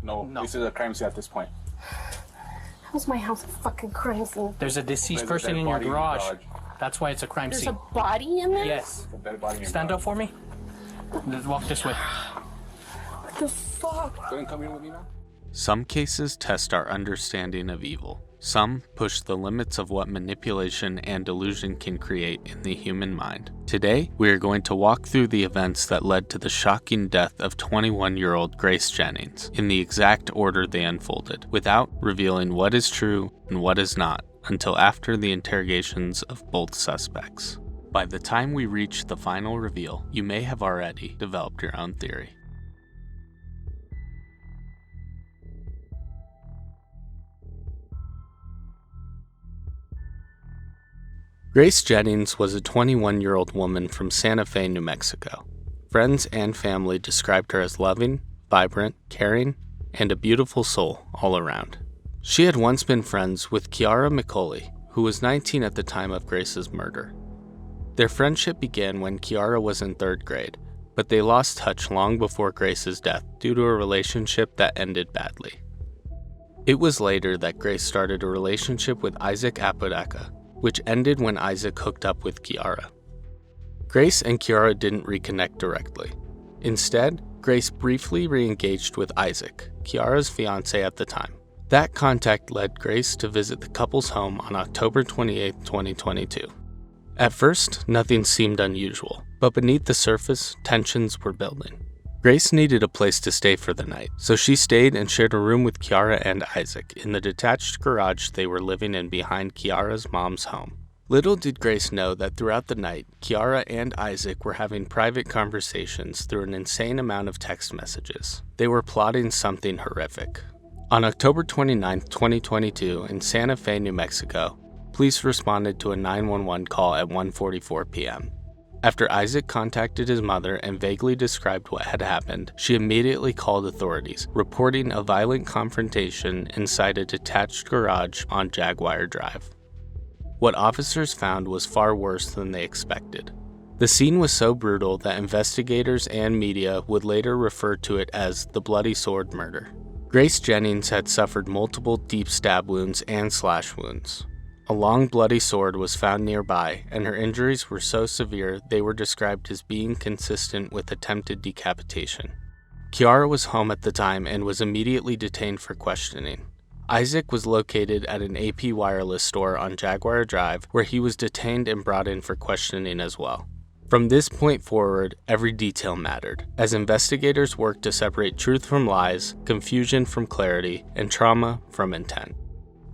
No. This is a crime scene at this point. How's my house a fucking crime scene? There's a deceased person in your garage. That's why it's a crime scene. There's a body in there? Yes. A dead body in your Stand garage. up for me. Let's walk this way. What the fuck? Go ahead and come in with me now. Some cases test our understanding of evil. Some push the limits of what manipulation and delusion can create in the human mind. Today, we are going to walk through the events that led to the shocking death of 21-year-old Grace Jennings in the exact order they unfolded, without revealing what is true and what is not until after the interrogations of both suspects. By the time we reach the final reveal, you may have already developed your own theory. Grace Jennings was a 21-year-old woman from Santa Fe, New Mexico. Friends and family described her as loving, vibrant, caring, and a beautiful soul all around. She had once been friends with Kiara McCulley, who was 19 at the time of Grace's murder. Their friendship began when Kiara was in 3rd grade, but they lost touch long before Grace's death due to a relationship that ended badly. It was later that Grace started a relationship with Isaac Apodaca, which ended when Isaac hooked up with Kiara. Grace and Kiara didn't reconnect directly. Instead, Grace briefly re-engaged with Isaac, Kiara's fiancé at the time. That contact led Grace to visit the couple's home on October 28, 2022. At first, nothing seemed unusual, but beneath the surface, tensions were building. Grace needed a place to stay for the night, so she stayed and shared a room with Kiara and Isaac in the detached garage they were living in behind Kiara's mom's home. Little did Grace know that throughout the night, Kiara and Isaac were having private conversations through an insane amount of text messages. They were plotting something horrific. On October 29, 2022, in Santa Fe, New Mexico, police responded to a 911 call at 1:44 p.m. After Isaac contacted his mother and vaguely described what had happened, she immediately called authorities, reporting a violent confrontation inside a detached garage on Jaguar Drive. What officers found was far worse than they expected. The scene was so brutal that investigators and media would later refer to it as the Bloody Sword murder. Grace Jennings had suffered multiple deep stab wounds and slash wounds. A long bloody sword was found nearby, and her injuries were so severe they were described as being consistent with attempted decapitation. Kiara was home at the time and was immediately detained for questioning. Isaac was located at an AP Wireless store on Jaguar Drive, where he was detained and brought in for questioning as well. From this point forward, every detail mattered, as investigators worked to separate truth from lies, confusion from clarity, and trauma from intent.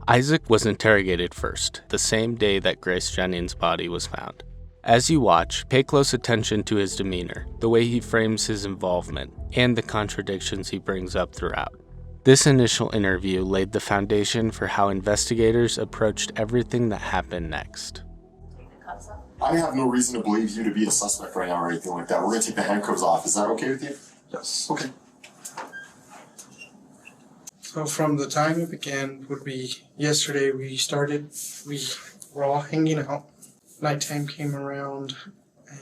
Isaac was interrogated first, the same day that Grace Jennings' body was found. As you watch, pay close attention to his demeanor, the way he frames his involvement, and the contradictions he brings up throughout. This initial interview laid the foundation for how investigators approached everything that happened next. I have no reason to believe you to be a suspect right now or anything like that. We're going to take the handcuffs off. Is that okay with you? Yes. Okay. So from the time it began would be yesterday. We were all hanging out. Nighttime came around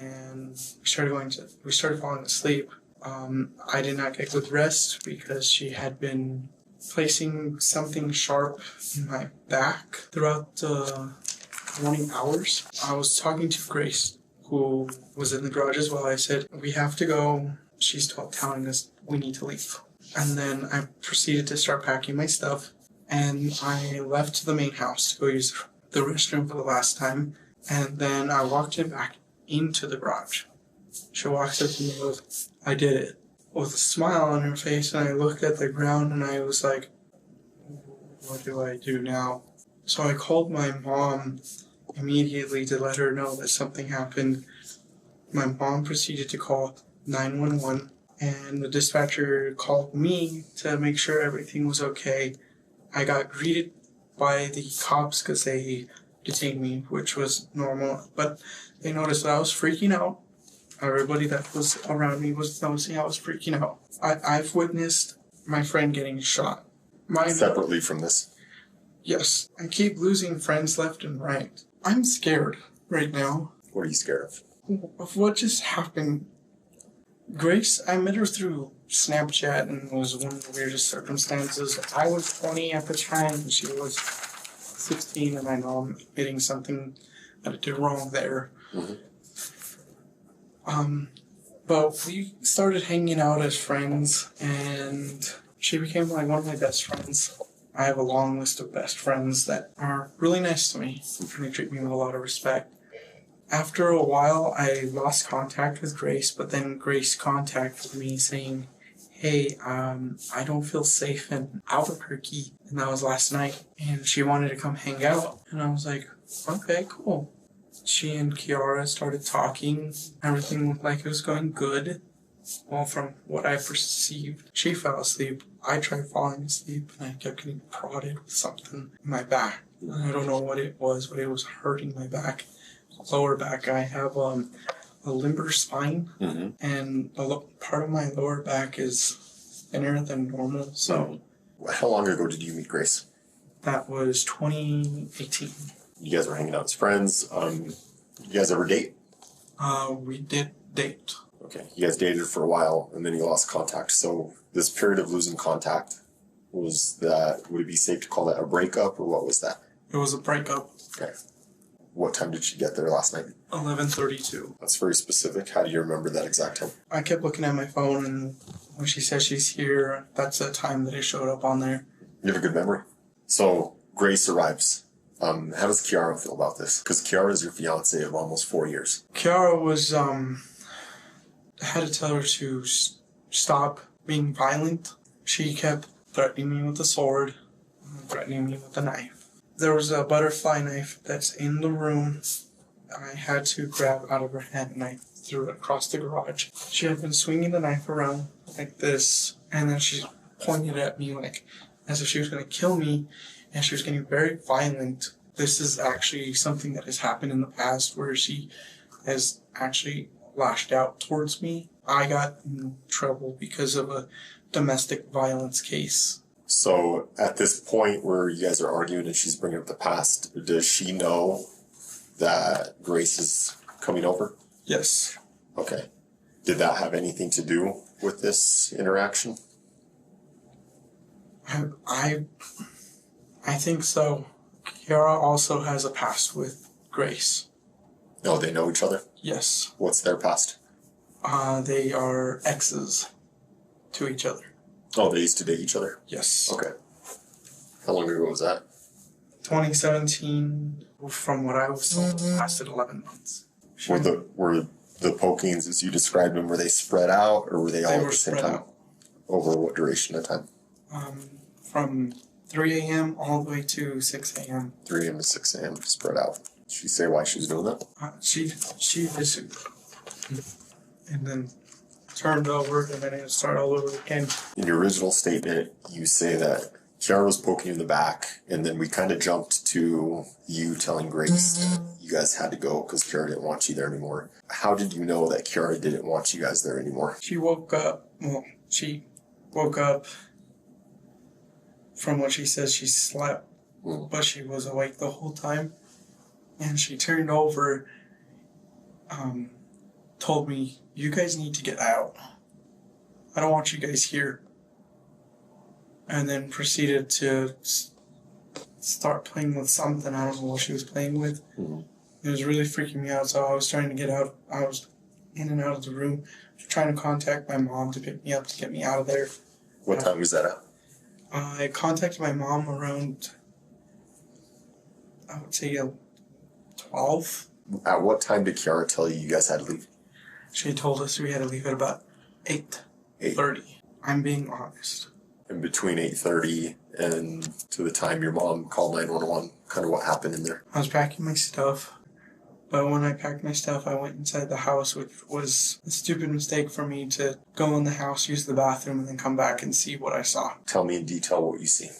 and we started falling asleep. I did not get good rest because she had been placing something sharp in my back throughout the morning hours. I was talking to Grace, who was in the garage as well. I said, "We have to go." She's telling us we need to leave. And then I proceeded to start packing my stuff, and I left to the main house to go use the restroom for the last time, and then I walked her back into the garage. She walks up to me with, "I did it," with a smile on her face, and I looked at the ground and I was like, what do I do now? So I called my mom immediately to let her know that something happened. My mom proceeded to call 911, and the dispatcher called me to make sure everything was okay. I got greeted by the cops because they detained me, which was normal, but they noticed that I was freaking out. Everybody that was around me was noticing I was freaking out. I've witnessed my friend getting shot. Separately from this? Yes. I keep losing friends left and right. I'm scared right now. What are you scared of? Of what just happened. Grace, I met her through Snapchat, and it was one of the weirdest circumstances. I was 20 at the time, and she was 16, and I know I'm admitting something that I did wrong there. But we started hanging out as friends, and she became like one of my best friends. I have a long list of best friends that are really nice to me, and they treat me with a lot of respect. After a while, I lost contact with Grace, but then Grace contacted me saying, hey, I don't feel safe in Albuquerque, and that was last night, and she wanted to come hang out, and I was like, okay, cool. She and Kiara started talking. Everything looked like it was going good. Well, from what I perceived, she fell asleep. I tried falling asleep, and I kept getting prodded with something in my back. I don't know what it was, but it was hurting my back. Lower back. I have a limber spine, and part of my lower back is thinner than normal. So, how long ago did you meet Grace? That was 2018. You guys were hanging out as friends. You guys ever date? We did date. Okay. You guys dated for a while, and then you lost contact. So this period of losing contact, would it be safe to call that a breakup, or what was that? It was a breakup. Okay. What time did she get there last night? 11:32. That's very specific. How do you remember that exact time? I kept looking at my phone, and when she says she's here, that's the time that it showed up on there. You have a good memory. So Grace arrives. How does Kiara feel about this? Because Kiara is your fiance of almost 4 years. Kiara was, I had to tell her to stop being violent. She kept threatening me with a sword, threatening me with a knife. There was a butterfly knife that's in the room. I had to grab out of her hand, and I threw it across the garage. She had been swinging the knife around like this, and then she pointed at me like as if she was going to kill me, and she was getting very violent. This is actually something that has happened in the past where she has actually lashed out towards me. I got in trouble because of a domestic violence case. So at this point where you guys are arguing and she's bringing up the past, does she know that Grace is coming over? Yes. Okay. Did that have anything to do with this interaction? I think so. Kiara also has a past with Grace. No, they know each other? Yes. What's their past? They are exes to each other. Oh, they used to date each other? Yes. Okay. How long ago was that? 2017, from what I was told, lasted 11 months. Were the pokings, as you described them, were they spread out, or were they all at the same time? Out. Over what duration of time? From 3 a.m. all the way to 6 a.m. 3 a.m. to 6 a.m. spread out. Did she say why she was doing that? She disagreed. And then turned over, and then it started all over again. In your original statement, you say that Kiara was poking you in the back, and then we kind of jumped to you telling Grace that you guys had to go because Kiara didn't want you there anymore. How did you know that Kiara didn't want you guys there anymore? She woke up from what she says she slept, but she was awake the whole time. And she turned over, told me, you guys need to get out. I don't want you guys here. And then proceeded to start playing with something. I don't know what she was playing with. It was really freaking me out, so I was trying to get out. I was in and out of the room, trying to contact my mom to pick me up to get me out of there. What time was that at? I contacted my mom around, I would say, 12. At what time did Kiara tell you guys had to leave? She told us we had to leave at about 8:30. I'm being honest. And between 8:30 and to the time your mom called 911, kind of what happened in there? I was packing my stuff, but when I packed my stuff, I went inside the house, which was a stupid mistake for me to go in the house, use the bathroom, and then come back and see what I saw. Tell me in detail what you see.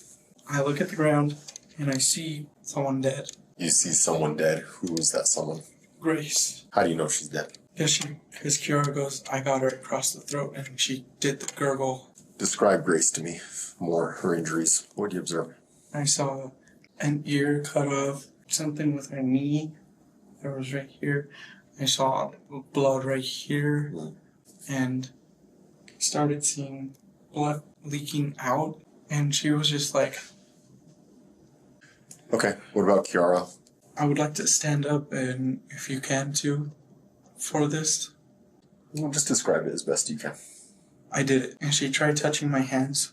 I look at the ground, and I see someone dead. You see someone dead. Who is that someone? Grace. How do you know she's dead? Because Kiara goes, I got her across the throat, and she did the gurgle. Describe Grace to me more, her injuries. What do you observe? I saw an ear cut off, something with her knee. There was right here. I saw blood right here, and started seeing blood leaking out, and she was just like, Okay, what about Kiara? I would like to stand up, and if you can too, for this. Well, just describe it as best you can. I did it, and she tried touching my hands,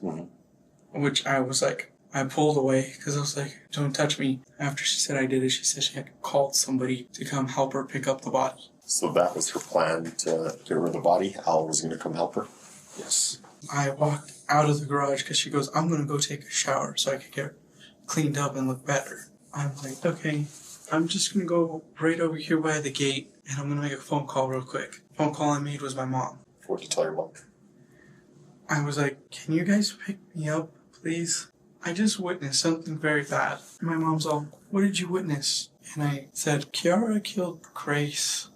which I was like, I pulled away because I was like, don't touch me. After she said I did it, she said she had called somebody to come help her pick up the body. So that was her plan to get rid of the body? Al was going to come help her? Yes. I walked out of the garage because she goes, I'm going to go take a shower so I could get cleaned up and look better. I'm like, okay, I'm just going to go right over here by the gate and I'm going to make a phone call real quick. The phone call I made was my mom. What did you tell your mom? I was like, can you guys pick me up, please? I just witnessed something very bad. My mom's all, what did you witness? And I said, Kiara killed Grace.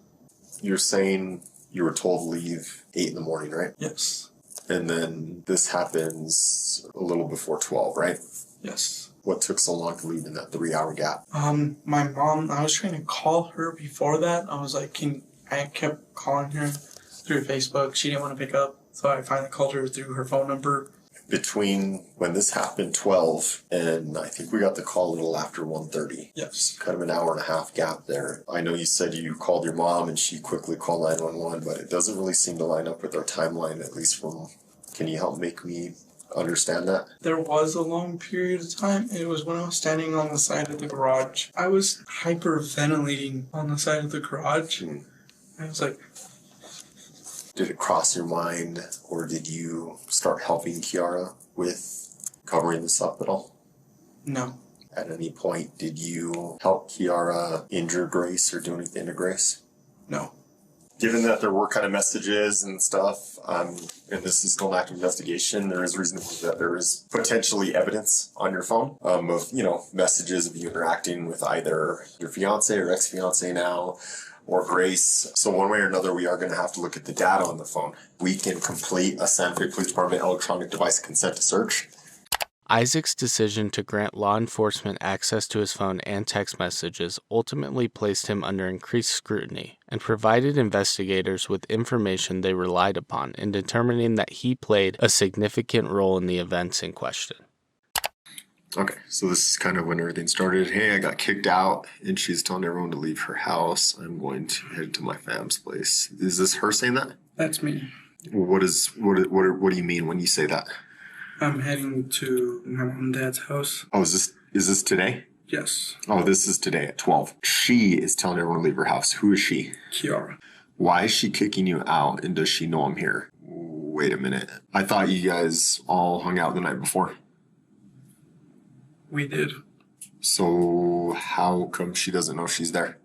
You're saying you were told to leave 8 in the morning, right? Yes. And then this happens a little before 12, right? Yes. What took so long to leave in that 3-hour gap? My mom, I was trying to call her before that. I was like, I kept calling her through Facebook. She didn't want to pick up. So I finally called her through her phone number. Between when this happened, 12, and I think we got the call a little after 1:30. Yes. Kind of an hour and a half gap there. I know you said you called your mom and she quickly called 911, but it doesn't really seem to line up with our timeline, at least from... Can you help make me understand that? There was a long period of time. It was when I was standing on the side of the garage. I was hyperventilating on the side of the garage. I was like... Did it cross your mind, or did you start helping Kiara with covering this up at all? No. At any point, did you help Kiara injure Grace or do anything to Grace? No. Given that there were kind of messages and stuff, and this is still an active investigation, there is reason to believe that there is potentially evidence on your phone of, messages of you interacting with either your fiance or ex-fiance now, or Grace. So one way or another, we are going to have to look at the data on the phone. We can complete a Santa Fe Police Department electronic device consent to search. Isaac's decision to grant law enforcement access to his phone and text messages ultimately placed him under increased scrutiny and provided investigators with information they relied upon in determining that he played a significant role in the events in question. Okay, so this is kind of when everything started. Hey, I got kicked out, and she's telling everyone to leave her house. I'm going to head to my fam's place. Is this her saying that? That's me. What do you mean when you say that? I'm heading to my mom and dad's house. Oh, is this today? Yes. Oh, this is today at 12. She is telling everyone to leave her house. Who is she? Kiara. Why is she kicking you out, and does she know I'm here? Wait a minute. I thought you guys all hung out the night before. We did. So how come she doesn't know she's there?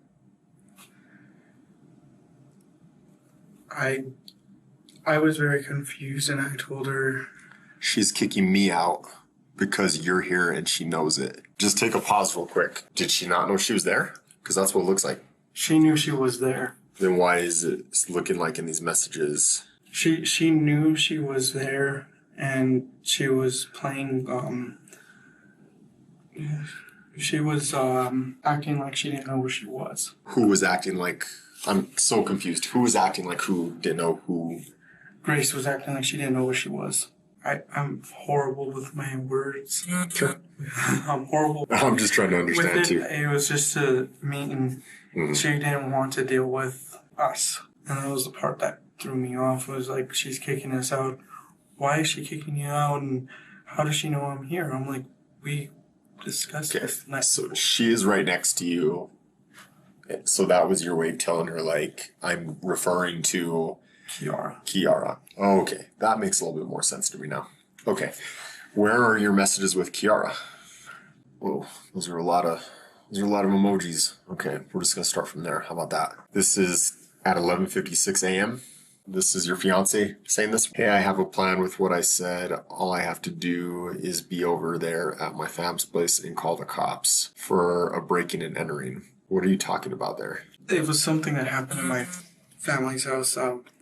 I was very confused and I told her... She's kicking me out because you're here and she knows it. Just take a pause real quick. Did she not know she was there? Because that's what it looks like. She knew she was there. Then why is it looking like in these messages? She knew she was there and she was playing... She was acting like she didn't know where she was. Who was acting like... I'm so confused. Who was acting like who didn't know who? Grace was acting like she didn't know where she was. I'm horrible with my words. I'm horrible. I'm just trying to understand too. It was just a meeting. She didn't want to deal with us. And that was the part that threw me off. It was like, she's kicking us out. Why is she kicking you out? And how does she know I'm here? I'm like, we discussed this tonight. So she is right next to you. So that was your way of telling her, like, I'm referring to Kiara. Oh, okay. That makes a little bit more sense to me now. Okay. Where are your messages with Kiara? Whoa, those are a lot of emojis. Okay, we're just gonna start from there. How about that? This is at 11:56 a.m. This is your fiance saying this. Hey, I have a plan with what I said. All I have to do is be over there at my fam's place and call the cops for a breaking and entering. What are you talking about there? It was something that happened in my family's house.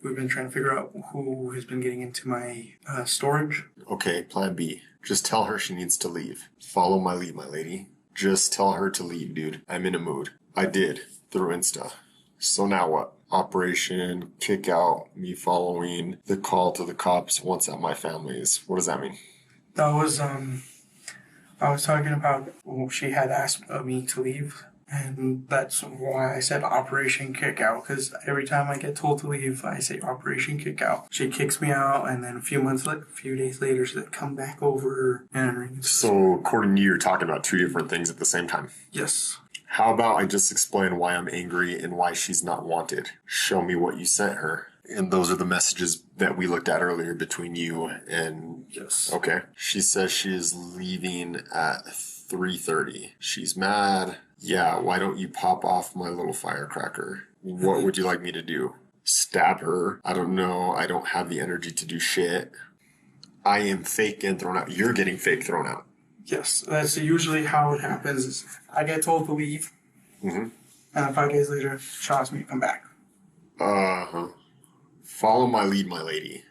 We've been trying to figure out who has been getting into my storage. Okay, plan B. Just tell her she needs to leave. Follow my lead, my lady. Just tell her to leave, dude. I'm in a mood. I did, through Insta. So now what? Operation kick out, me following the call to the cops once at my family's. What does that mean? That was I was talking about she had asked me to leave, and that's why I said Operation Kick Out, because every time I get told to leave, I say Operation Kick Out. She kicks me out, and then a few days later, she come back over and... So, according to you, you're talking about two different things at the same time. Yes. How about I just explain why I'm angry and why she's not wanted? Show me what you sent her. And those are the messages that we looked at earlier between you and... Yes. Okay. She says she is leaving at 3:30. She's mad. Yeah, why don't you pop off my little firecracker? What would you like me to do? Stab her? I don't know. I don't have the energy to do shit. I am fake and thrown out. You're getting fake thrown out. Yes, that's usually how it happens. Is I get told to leave, and 5 days later, she asks me to come back. Follow my lead, my lady.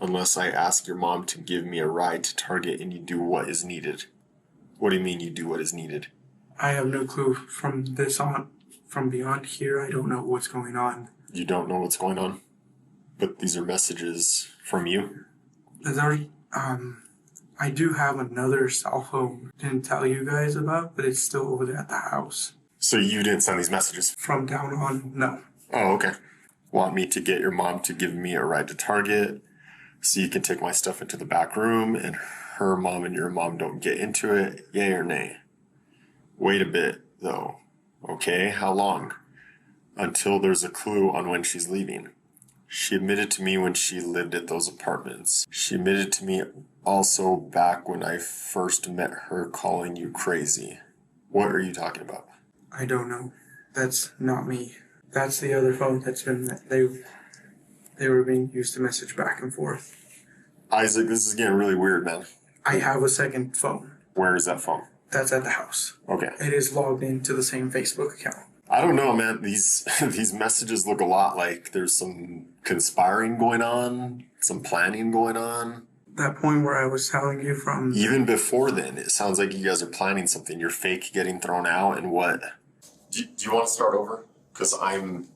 Unless I ask your mom to give me a ride to Target and you do what is needed. What do you mean you do what is needed? I have no clue from this on. From beyond here, I don't know what's going on. You don't know what's going on? But these are messages from you? There's already, I do have another cell phone. Didn't tell you guys about, but it's still over there at the house. So you didn't send these messages? From down on, no. Oh, okay. Want me to get your mom to give me a ride to Target so you can take my stuff into the back room and her mom and your mom don't get into it? Yay or nay? Wait a bit, though. Okay, how long? Until there's a clue on when she's leaving. She admitted to me when she lived at those apartments. She admitted to me also back when I first met her calling you crazy. What are you talking about? I don't know. That's not me. That's the other phone that's been, they were being used to message back and forth. Isaac, this is getting really weird, man. I have a second phone. Where is that phone? That's at the house. Okay. It is logged into the same Facebook account. I don't know, man. These messages look a lot like there's some conspiring going on, some planning going on. That point where I was telling you from... Even before then, it sounds like you guys are planning something. You're fake getting thrown out and what? Do you want to start over? Because I'm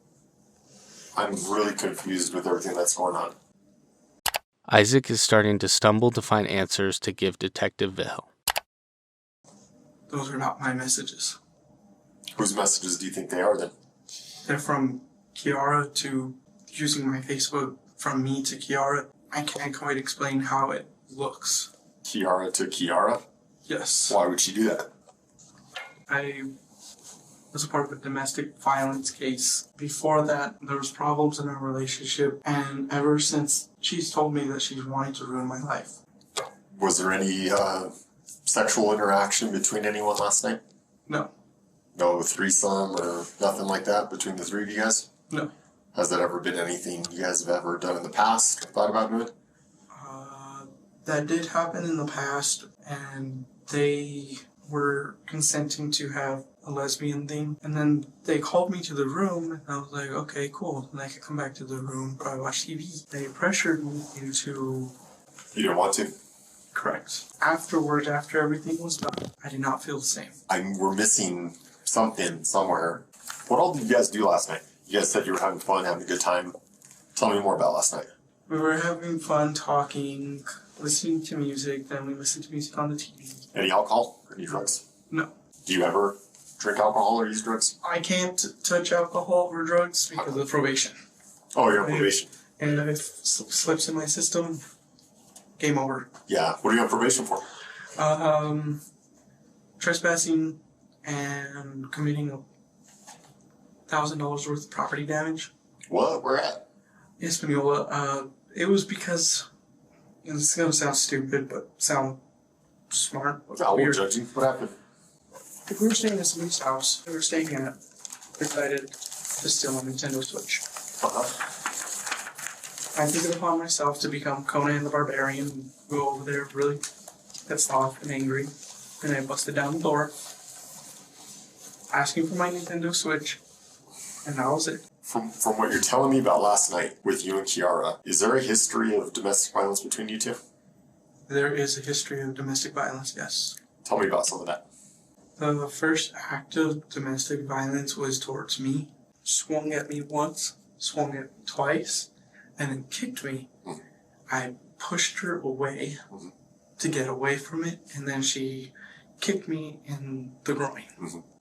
really confused with everything that's going on. Isaac is starting to stumble to find answers to give Detective Vil. Those are not my messages. Whose messages do you think they are then? They're from Kiara to using my Facebook, from me to Kiara. I can't quite explain how it looks. Kiara to Kiara? Yes. Why would she do that? I was a part of a domestic violence case. Before that, there was problems in our relationship, and ever since, she's told me that she's wanting to ruin my life. Was there any sexual interaction between anyone last night? No. No threesome or nothing like that between the three of you guys? No. Has that ever been anything you guys have ever done in the past, thought about doing? That did happen in the past, and they were consenting to have a lesbian thing. And then they called me to the room, and I was like, okay, cool. And I could come back to the room, but I watch TV. They pressured me into... You didn't want to? Correct. Afterwards, after everything was done, I did not feel the same. We're missing something somewhere. What all did you guys do last night? You guys said you were having fun, having a good time. Tell me more about last night. We were having fun talking, listening to music, then we listened to music on the TV. Any alcohol or any drugs? No. Do you ever drink alcohol or use drugs? I can't touch alcohol or drugs because of probation. Oh, you're on probation. And if it slips in my system, game over. Yeah. What are you on probation for? Trespassing and committing $1,000 worth of property damage. What? Where at? Hispaniola. It was because, it's going to sound stupid, but sound smart. I won't judge you. What happened? If we were staying at somebody's house, we were staying at, decided to steal a Nintendo Switch. I took it upon myself to become Conan the Barbarian and go over there really pissed off and angry. And I busted down the door, asking for my Nintendo Switch, and that was it. From what you're telling me about last night with you and Kiara, is there a history of domestic violence between you two? There is a history of domestic violence, yes. Tell me about some of that. The first act of domestic violence was towards me. swung at me once, swung at me twice, and then kicked me. I pushed her away to get away from it, and then she kicked me in the groin.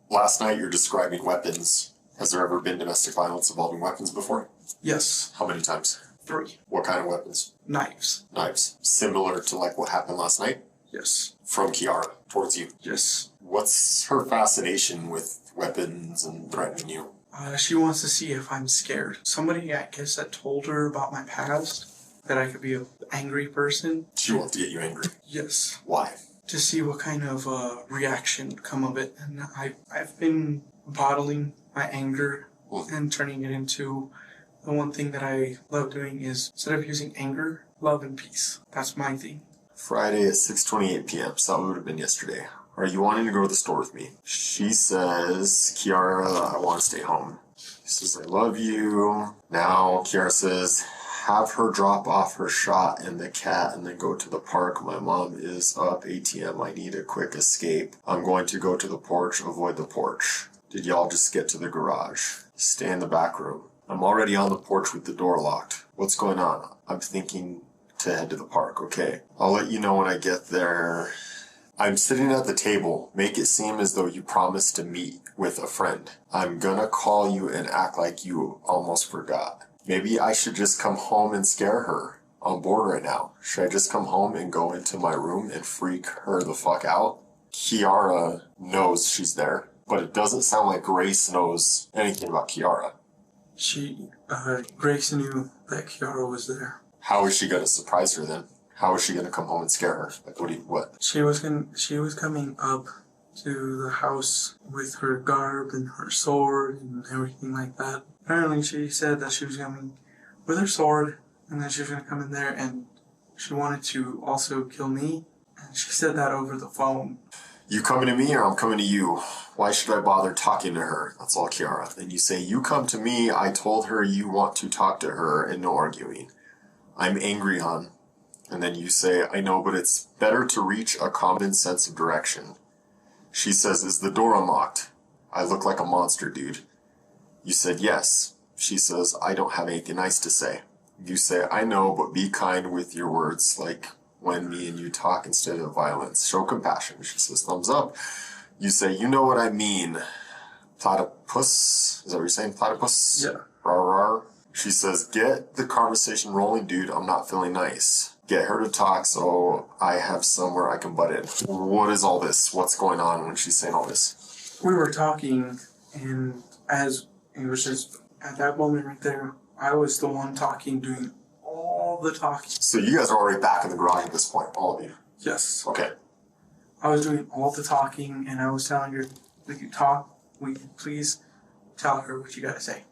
Last night you're describing weapons. Has there ever been domestic violence involving weapons before? Yes. How many times? 3. What kind of weapons? Knives. Knives. Similar to like what happened last night? Yes. From Kiara towards you? Yes. What's her fascination with weapons and threatening you? She wants to see if I'm scared. Somebody, I guess, that told her about my past, that I could be an angry person. She wants to get you angry. Yes. Why? To see what kind of reaction come of it. And I've been bottling my anger and turning it into the one thing that I love doing is, instead of using anger, love and peace. That's my thing. Friday at 6:28 p.m. So that would have been yesterday. Are you wanting to go to the store with me? She says, Kiara, I want to stay home. She says, I love you. Now Kiara says, have her drop off her shot and the cat and then go to the park. My mom is up ATM. I need a quick escape. I'm going to go to the porch, avoid the porch. Did y'all just get to the garage? Stay in the back room. I'm already on the porch with the door locked. What's going on? I'm thinking to head to the park. Okay. I'll let you know when I get there. I'm sitting at the table. Make it seem as though you promised to meet with a friend. I'm gonna call you and act like you almost forgot. Maybe I should just come home and scare her. I'm bored right now. Should I just come home and go into my room and freak her the fuck out? Kiara knows she's there, but it doesn't sound like Grace knows anything about Kiara. Grace knew that Kiara was there. How is she gonna surprise her then? How is she gonna come home and scare her? Like, what? She was coming up to the house with her garb and her sword and everything like that. Apparently she said that she was coming with her sword and then she was gonna come in there and she wanted to also kill me. And she said that over the phone. You coming to me or I'm coming to you? Why should I bother talking to her? That's all, Kiara. Then you say, you come to me. I told her you want to talk to her and no arguing. I'm angry, hon. And then you say, I know, but it's better to reach a common sense of direction. She says, is the door unlocked? I look like a monster, dude. You said, yes. She says, I don't have anything nice to say. You say, I know, but be kind with your words, like when me and you talk instead of violence. Show compassion. She says, thumbs up. You say, you know what I mean. Platypus? Is that what you're saying? Platypus? Yeah. Rar rar. She says, get the conversation rolling, dude. I'm not feeling nice. Get her to talk so I have somewhere I can butt in. What is all this? What's going on when she's saying all this? We were talking, and as it was just at that moment right there, I was the one talking, doing all the talking. So you guys are already back in the garage at this point, all of you? Yes. Okay. I was doing all the talking, and I was telling her, will you talk? Will you please tell her what you gotta say?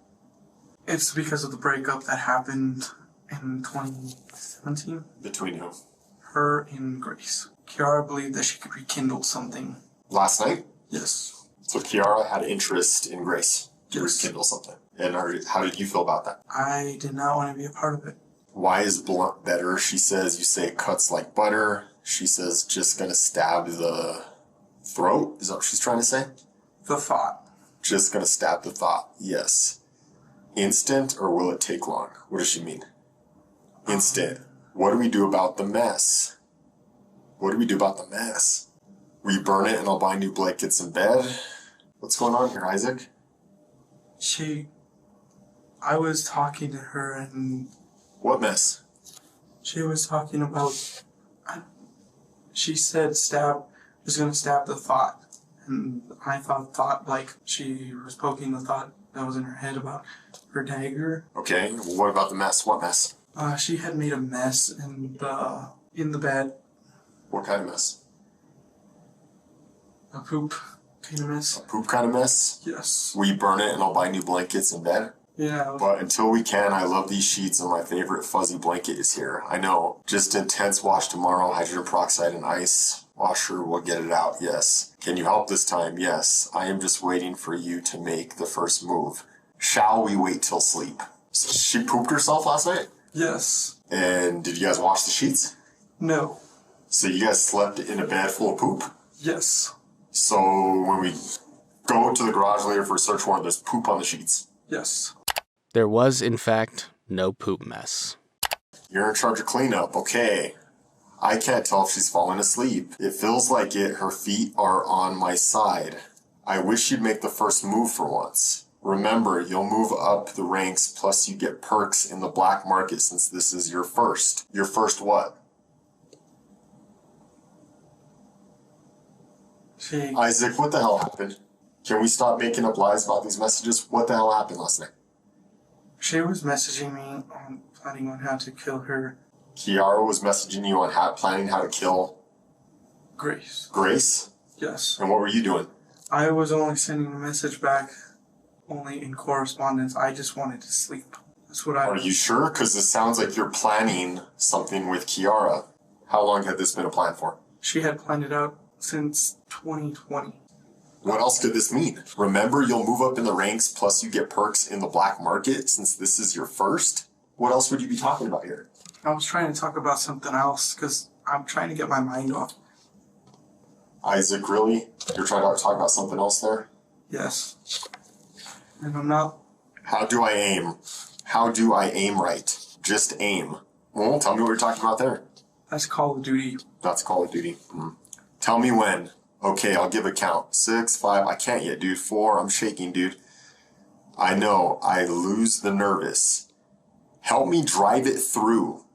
It's because of the breakup that happened in 2017. Between who? Her and Grace. Kiara believed that she could rekindle something. Last night? Yes. So Kiara had interest in Grace to Yes. rekindle something. And how did you feel about that? I did not want to be a part of it. Why is blunt better? She says, you say it cuts like butter. She says, just gonna stab the throat? Is that what she's trying to say? The thought. Just gonna stab the thought. Yes. Instant or will it take long? What does she mean? Instant. What do we do about the mess? What do we do about the mess? We burn it and I'll buy new blankets and bed? What's going on here, Isaac? I was talking to her and What mess? she was talking about, she said was going to stab the thought. And I thought like she was poking the thought that was in her head about her dagger. Okay, what about the mess? What mess? She had made a mess in the bed. What kind of mess? A poop kind of mess. Poop kind of mess? Yes. We burn it and I'll buy new blankets and bed? Yeah. But until we can, I love these sheets and my favorite fuzzy blanket is here. I know. Just intense wash tomorrow, hydrogen peroxide and ice. Washer will get it out, yes. Can you help this time? Yes. I am just waiting for you to make the first move. Shall we wait till sleep? So she pooped herself last night? Yes. And did you guys wash the sheets? No. So you guys slept in a bed full of poop? Yes. So when we go to the garage later for a search warrant, there's poop on the sheets. Yes. There was, in fact, no poop mess. You're in charge of cleanup, okay. I can't tell if she's falling asleep. It feels like it. Her feet are on my side. I wish you'd make the first move for once. Remember, you'll move up the ranks, plus you get perks in the black market since this is your first. Your first what? Isaac, what the hell happened? Can we stop making up lies about these messages? What the hell happened last night? She was messaging me on planning on how to kill her. Kiara was messaging you on planning how to kill Grace. Grace? Yes. And what were you doing? I was only sending a message back, only in correspondence. I just wanted to sleep. That's what I... Are you sure? Because it sounds like you're planning something with Kiara. How long had this been a plan for? She had planned it out since 2020. What else could this mean? Remember, you'll move up in the ranks, plus you get perks in the black market since this is your first? What else would you be talking about here? I was trying to talk about something else because I'm trying to get my mind off. Isaac, really? You're trying to talk about something else there? Yes. And I'm not... How do I aim? How do I aim right? Just aim. Well, tell me what you're talking about there. That's Call of Duty. That's Call of Duty. Tell me when. Okay, I'll give a count. 6, 5, I can't yet, dude. 4, I'm shaking, dude. I know, I lose the nervous. Help me drive it through.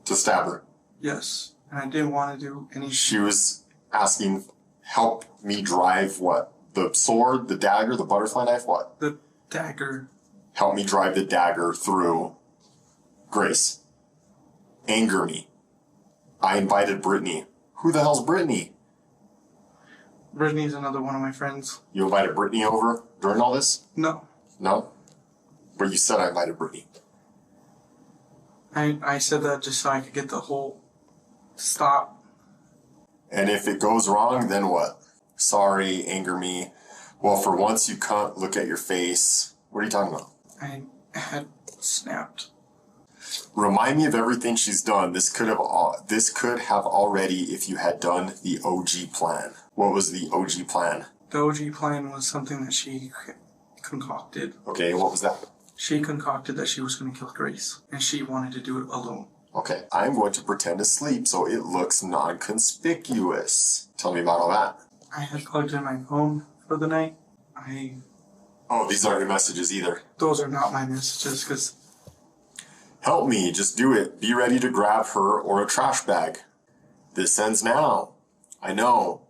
To stab her. Yes. And I didn't want to do any... She was asking, help me drive what? The sword, the dagger, the butterfly knife, what? The dagger. Help me drive the dagger through Grace. Anger me. I invited Brittany. Who the hell's Brittany? Brittany's another one of my friends. You invited Brittany over during all this? No. No? But you said I invited Brittany. I said that just so I could get the whole stop. And if it goes wrong, then what? Sorry, anger me. Well, for once you can't look at your face. What are you talking about? I had snapped. Remind me of everything she's done. This could have already if you had done the OG plan. What was the OG plan? The OG plan was something that she concocted. Okay, what was that? She concocted that she was going to kill Grace, and she wanted to do it alone. Okay, I'm going to pretend to sleep so it looks non-conspicuous. Tell me about all that. I had plugged in my phone for the night. Oh, these aren't your messages either. Those are not my messages, because... Help me, just do it. Be ready to grab her or a trash bag. This ends now. I know.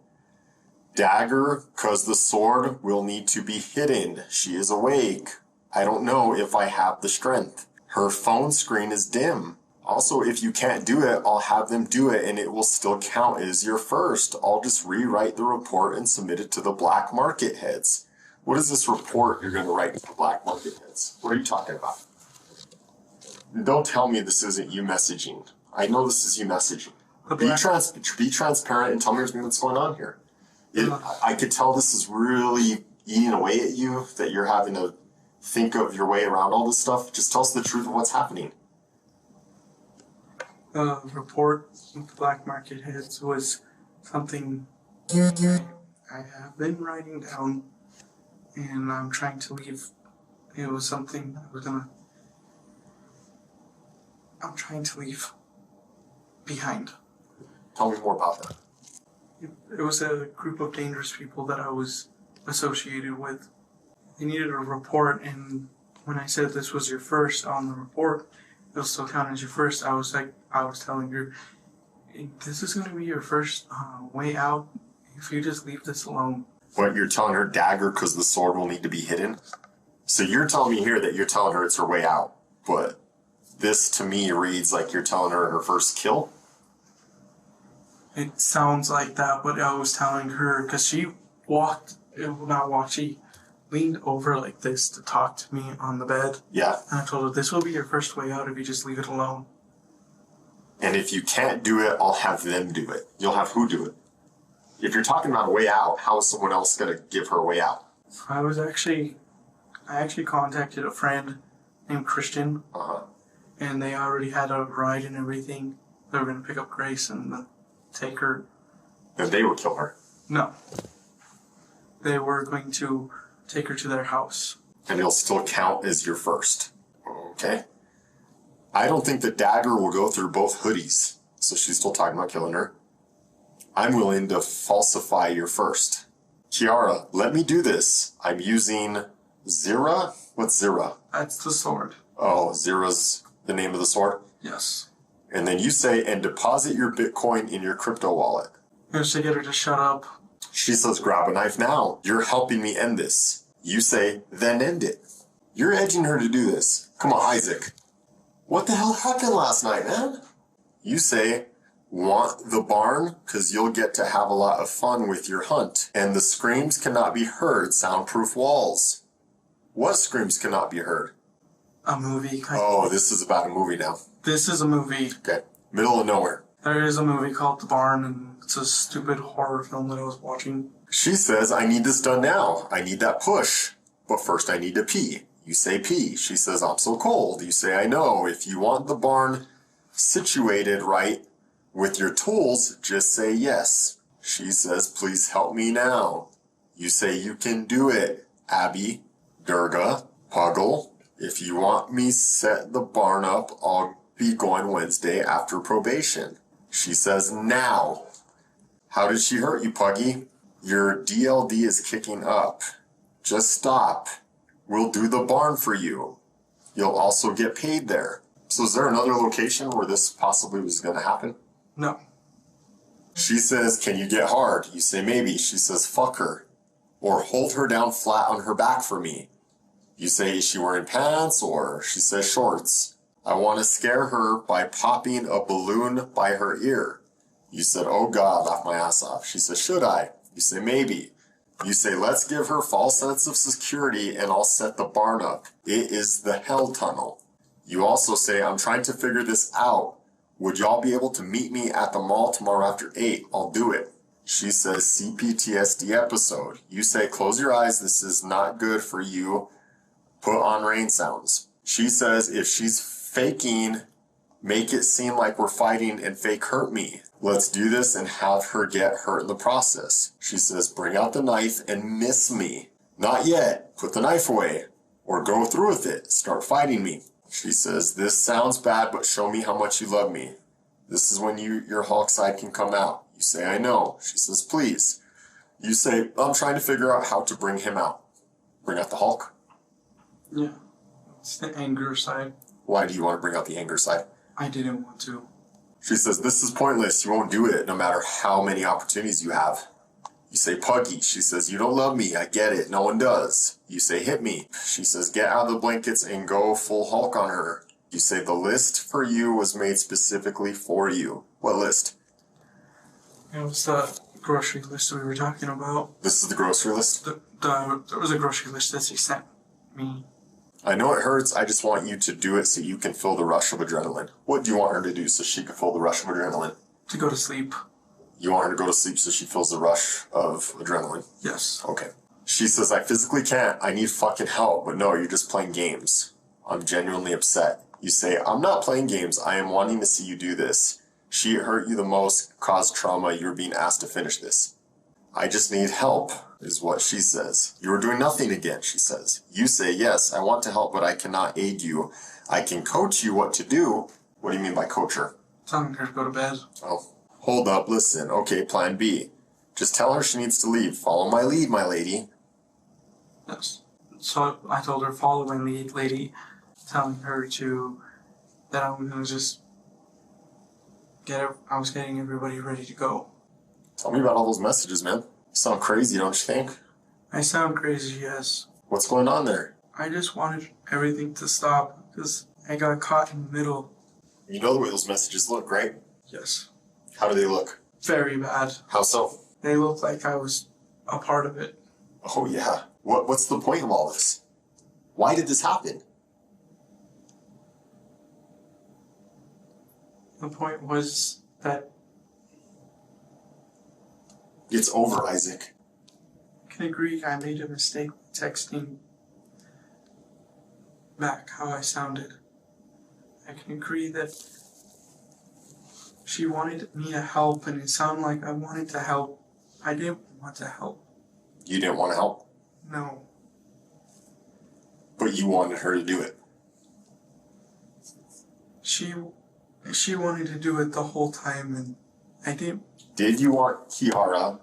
Dagger, 'cause the sword will need to be hidden. She is awake. I don't know if I have the strength. Her phone screen is dim. Also, if you can't do it, I'll have them do it and it will still count as your first. I'll just rewrite the report and submit it to the black market heads. What is this report you're going to write to the black market heads? What are you talking about? Don't tell me this isn't you messaging. I know this is you messaging. Be transparent and tell me what's going on here. I could tell this is really eating away at you, that you're having to think of your way around all this stuff. Just tell us the truth of what's happening. Report with the black market heads was something I have been writing down, and I'm trying to leave. It was something I'm trying to leave behind. Tell me more about that. It was a group of dangerous people that I was associated with. They needed a report, and when I said this was your first on the report, it'll still count as your first. I was telling her, this is going to be your first way out if you just leave this alone. What, you're telling her dagger because the sword will need to be hidden? So you're telling me here that you're telling her it's her way out, but this to me reads like you're telling her her first kill? It sounds like that, but I was telling her, because she she leaned over like this to talk to me on the bed. Yeah. And I told her, this will be your first way out if you just leave it alone. And if you can't do it, I'll have them do it. You'll have who do it? If you're talking about a way out, how is someone else going to give her a way out? I actually contacted a friend named Christian. Uh-huh. And they already had a ride and everything. They were going to pick up Grace and take her. And they would kill her? No. They were going to take her to their house. and it'll still count as your first. Okay? I don't think the dagger will go through both hoodies. So she's still talking about killing her. I'm willing to falsify your first. Kiara, let me do this. I'm using Zira. What's Zira? That's the sword. Oh, Zira's the name of the sword? Yes. And then you say, and deposit your Bitcoin in your crypto wallet. Here's to get her to shut up. She says, grab a knife now. You're helping me end this. You say, then end it. You're edging her to do this. Come on, Isaac. What the hell happened last night, man? You say, want the barn? Because you'll get to have a lot of fun with your hunt. And the screams cannot be heard. Soundproof walls. What screams cannot be heard? A movie. Oh, this is about a movie now. This is a movie. Okay. Middle of nowhere. There is a movie called The Barn, and it's a stupid horror film that I was watching. She says, I need this done now. I need that push. But first I need to pee. You say pee. She says, I'm so cold. You say, I know. If you want the barn situated right with your tools, just say yes. She says, please help me now. You say, you can do it. Abby, Durga, Puggle. If you want me set the barn up, I'll be going Wednesday after probation. She says, now. How did she hurt you, Puggy? Your DLD is kicking up. Just stop. We'll do the barn for you. You'll also get paid there. So is there another location where this possibly was going to happen? No. She says, can you get hard? You say, maybe. She says, fuck her. Or hold her down flat on her back for me. You say, is she wearing pants? Or she says, shorts. I want to scare her by popping a balloon by her ear. You said, oh God, laugh my ass off. She says, should I? You say, maybe. You say, let's give her false sense of security and I'll set the barn up. It is the hell tunnel. You also say, I'm trying to figure this out. Would y'all be able to meet me at the mall tomorrow after 8? I'll do it. She says, CPTSD episode. You say, close your eyes. This is not good for you. Put on rain sounds. She says, if she's faking, make it seem like we're fighting and fake hurt me. Let's do this and have her get hurt in the process. She says, bring out the knife and miss me. Not yet. Put the knife away. Or go through with it. Start fighting me. She says, this sounds bad, but show me how much you love me. This is when your Hulk side can come out. You say, I know. She says, please. You say, I'm trying to figure out how to bring him out. Bring out the Hulk? Yeah. It's the anger side. Why do you want to bring out the anger side? I didn't want to. She says, this is pointless. You won't do it no matter how many opportunities you have. You say, Puggy. She says, you don't love me. I get it. No one does. You say, hit me. She says, get out of the blankets and go full Hulk on her. You say, the list for you was made specifically for you. What list? It was the grocery list we were talking about. This is the grocery list? There was a grocery list that she sent me. I know it hurts. I just want you to do it so you can feel the rush of adrenaline. What do you want her to do so she can feel the rush of adrenaline? To go to sleep. You want her to go to sleep so she feels the rush of adrenaline? Yes. Okay. She says, I physically can't. I need fucking help. But no, you're just playing games. I'm genuinely upset. You say, I'm not playing games. I am wanting to see you do this. She hurt you the most, caused trauma. You're being asked to finish this. I just need help, is what she says. You are doing nothing again, she says. You say, yes, I want to help, but I cannot aid you. I can coach you what to do. What do you mean by coach her? Telling her to go to bed. Oh, hold up, listen. Okay, plan B. Just tell her she needs to leave. Follow my lead, my lady. Yes. So I told her, follow my lead, lady, telling her that I'm going to just I was getting everybody ready to go. Tell me about all those messages, man. You sound crazy, don't you think? I sound crazy, yes. What's going on there? I just wanted everything to stop because I got caught in the middle. You know the way those messages look, right? Yes. How do they look? Very bad. How so? They look like I was a part of it. Oh, yeah. What's the point of all this? Why did this happen? The point was that It's over, Isaac. I can agree I made a mistake texting back how I sounded. I can agree that she wanted me to help and it sounded like I wanted to help. I didn't want to help. You didn't want to help? No. But you wanted her to do it. She wanted to do it the whole time, and I didn't. Did you want Kiara?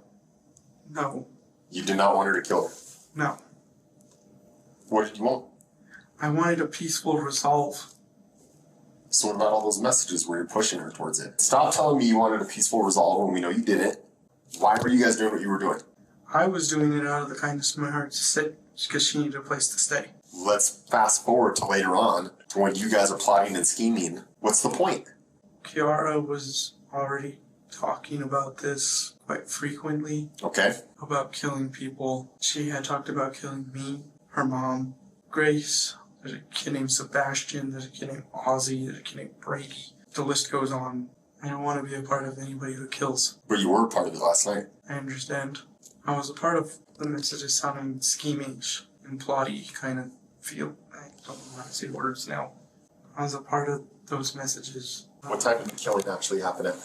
No. You did not want her to kill her. No. What did you want? I wanted a peaceful resolve. So what about all those messages where you're pushing her towards it? Stop telling me you wanted a peaceful resolve when we know you didn't. Why were you guys doing what you were doing? I was doing it out of the kindness of my heart to sit because she needed a place to stay. Let's fast forward to later on, to when you guys are plotting and scheming. What's the point? Kiara was already talking about this quite frequently. Okay. About killing people. She had talked about killing me, her mom, Grace. There's a kid named Sebastian. There's a kid named Ozzy. There's a kid named Brady. The list goes on. I don't want to be a part of anybody who kills. But you were part of it last night. I understand. I was a part of the messages sounding schemish and plotty kind of feel. I don't know how to say words now. I was a part of those messages. What time did the killing actually happen at?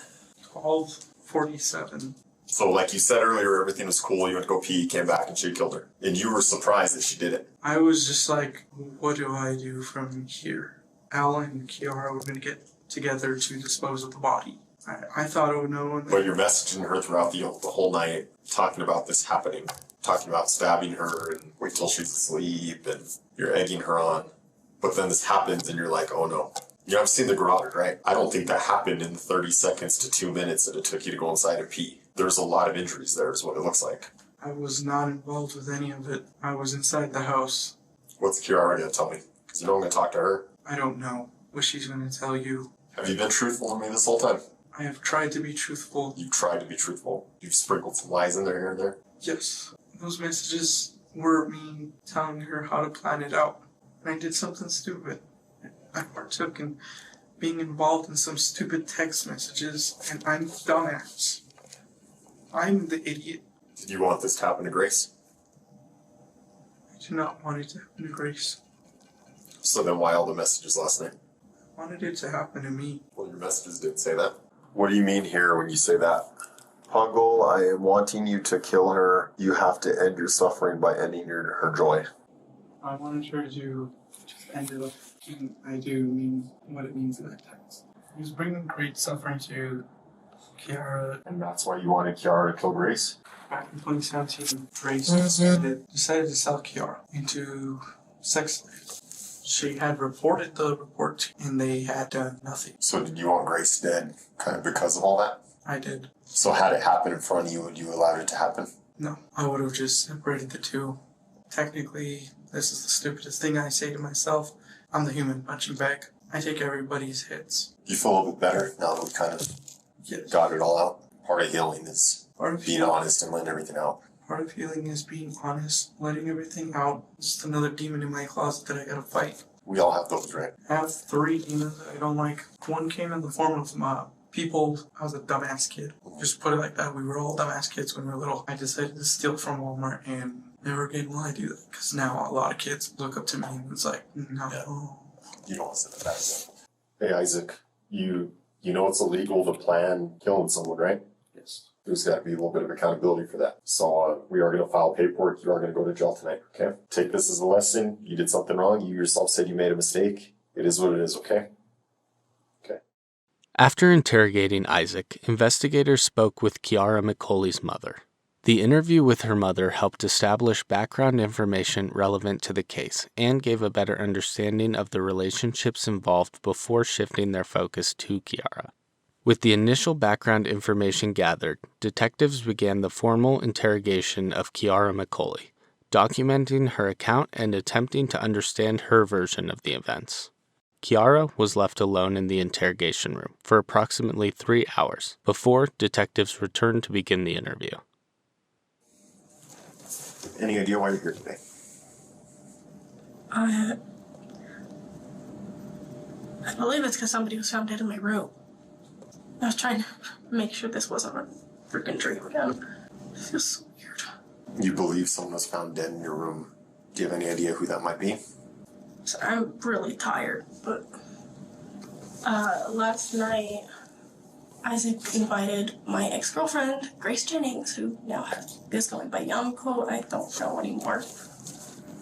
12:47. So like you said earlier, everything was cool. You went to go pee, came back, and she killed her. And you were surprised that she did it. I was just like, what do I do from here? Al and Kiara were going to get together to dispose of the body. I thought, oh no. But you're messaging her throughout the whole night, talking about this happening, talking about stabbing her and wait till she's asleep, and you're egging her on. But then this happens and you're like, oh no. You know, I've seen the garage, right? I don't think that happened in the 30 seconds to 2 minutes that it took you to go inside and pee. There's a lot of injuries there is what it looks like. I was not involved with any of it. I was inside the house. What's Kiara going to tell me? Because you know I'm going to talk to her. I don't know what she's going to tell you. Have you been truthful to me this whole time? I have tried to be truthful. You've tried to be truthful. You've sprinkled some lies in there here and there. Yes. Those messages were me telling her how to plan it out. And I did something stupid. I partook in being involved in some stupid text messages, and I'm the dumbass. I'm the idiot. Did you want this to happen to Grace? I do not want it to happen to Grace. So then why all the messages last night? I wanted it to happen to me. Well, your messages didn't say that. What do you mean here when you say that? Pungle, I am wanting you to kill her. You have to end your suffering by ending her joy. I wanted her to just end it up, and I do mean what it means in that text. He was bringing great suffering to Kiara. And that's why you wanted Kiara to kill Grace? Back in 2017, Grace decided to sell Kiara into sex slaves. She had reported the report, and they had done nothing. So did you want Grace dead kind of because of all that? I did. So had it happen in front of you, would you allow it to happen? No, I would have just separated the two. Technically, this is the stupidest thing I say to myself. I'm the human punching bag. I take everybody's hits. You feel a little bit better now that we kind of got it all out? Part of healing is being honest and letting everything out. Part of healing is being honest, letting everything out. It's just another demon in my closet that I gotta fight. We all have those, right? I have 3 demons that I don't like. One came in the form of people. I was a dumbass kid. Just put it like that. We were all dumbass kids when we were little. I decided to steal from Walmart, and never again will I do that. Because now a lot of kids look up to me and it's like, no. Yeah. You don't want to sit that. Hey, Isaac, you know it's illegal to plan killing someone, right? Yes. There's got to be a little bit of accountability for that. So we are going to file paperwork. You are going to go to jail tonight, okay? Take this as a lesson. You did something wrong. You yourself said you made a mistake. It is what it is, okay? Okay. After interrogating Isaac, investigators spoke with Kiara McCulley's mother. The interview with her mother helped establish background information relevant to the case and gave a better understanding of the relationships involved before shifting their focus to Kiara. With the initial background information gathered, detectives began the formal interrogation of Kiara McCulley, documenting her account and attempting to understand her version of the events. Kiara was left alone in the interrogation room for approximately 3 hours before detectives returned to begin the interview. Any idea why you're here today? I believe it's because somebody was found dead in my room. I was trying to make sure this wasn't a freaking dream again. It feels so weird. You believe someone was found dead in your room. Do you have any idea who that might be? So I'm really tired, but last night Isaac invited my ex-girlfriend, Grace Jennings, who now is going by Yamko. I don't know anymore.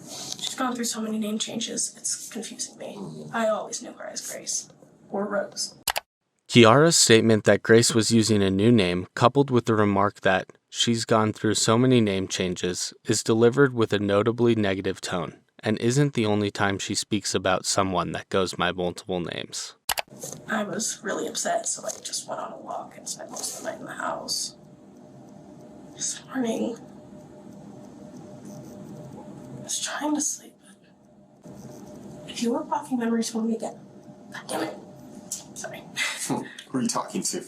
She's gone through so many name changes, it's confusing me. I always knew her as Grace. Or Rose. Kiara's statement that Grace was using a new name, coupled with the remark that she's gone through so many name changes, is delivered with a notably negative tone, and isn't the only time she speaks about someone that goes by multiple names. I was really upset, so I just went on a walk and spent most of the night in the house. This morning, I was trying to sleep, but if you were blocking memories for me again, God damn it. Sorry. Who are you talking to?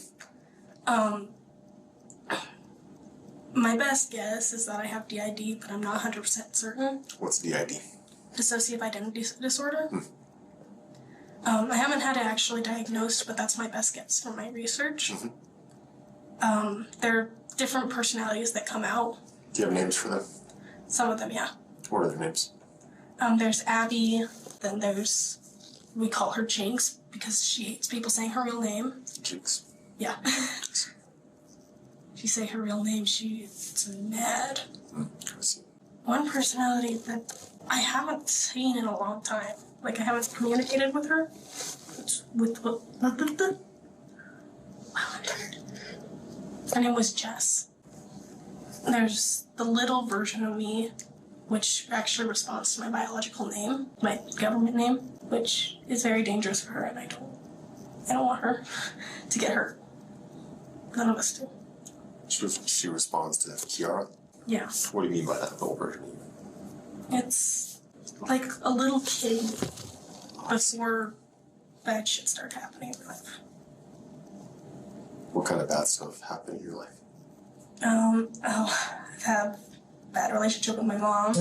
My best guess is that I have DID, but I'm not 100% certain. What's DID? Dissociative identity disorder. I haven't had it actually diagnosed, but that's my best guess from my research. There are different personalities that come out. Do you have names for them? Some of them, yeah. What are their names? There's Abby, then there's, we call her Jinx, because she hates people saying her real name. Jinx. Yeah. If you say her real name, she gets mad. I see. One personality that I haven't seen in a long time, like I haven't communicated with her, wow, I'm tired. Her name was Jess. There's the little version of me, which actually responds to my biological name, my government name, which is very dangerous for her, and I don't want her to get hurt. None of us do. She responds to Kiara? Yeah. What do you mean by that, little version? It's like a little kid before bad shit started happening in my life. What kind of bad stuff happened in your life? I've had a bad relationship with my mom.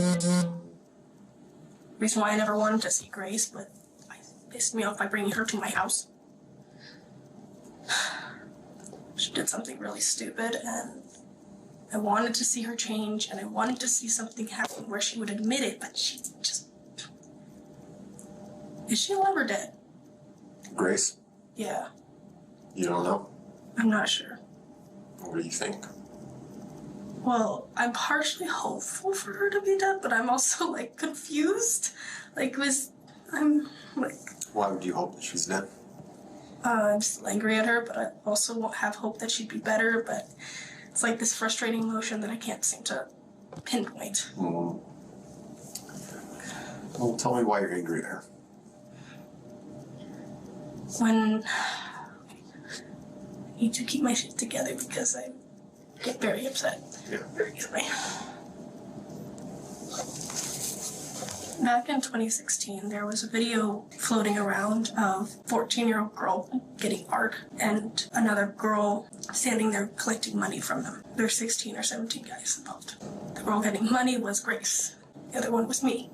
Reason why I never wanted to see Grace, but I pissed me off by bringing her to my house. She did something really stupid, and I wanted to see her change, and I wanted to see something happen where she would admit it, but she just... Is she alive or dead? Grace? Yeah, You don't know? I'm not sure. What do you think? Well, I'm partially hopeful for her to be dead, but I'm also, like, confused. I'm, like... Why would you hope that she's dead? I'm still angry at her, but I also won't have hope that she'd be better, but it's like this frustrating emotion that I can't seem to pinpoint. Well, tell me why you're angry at her. When I need to keep my shit together because I get very upset very easily. Back in 2016, there was a video floating around of a 14-year-old girl getting art and another girl standing there collecting money from them. There were 16 or 17 guys involved. The girl getting money was Grace. The other one was me.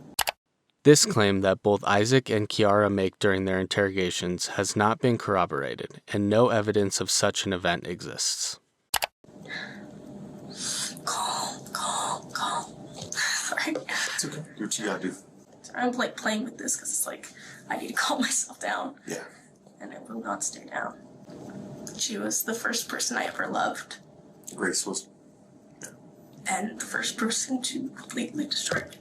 This claim that both Isaac and Kiara make during their interrogations has not been corroborated, and no evidence of such an event exists. Calm. Sorry. It's okay. Do what you gotta do. I'm like playing with this because it's like I need to calm myself down. Yeah. And I will not stay down. She was the first person I ever loved. Grace was. Yeah. And the first person to completely destroy me.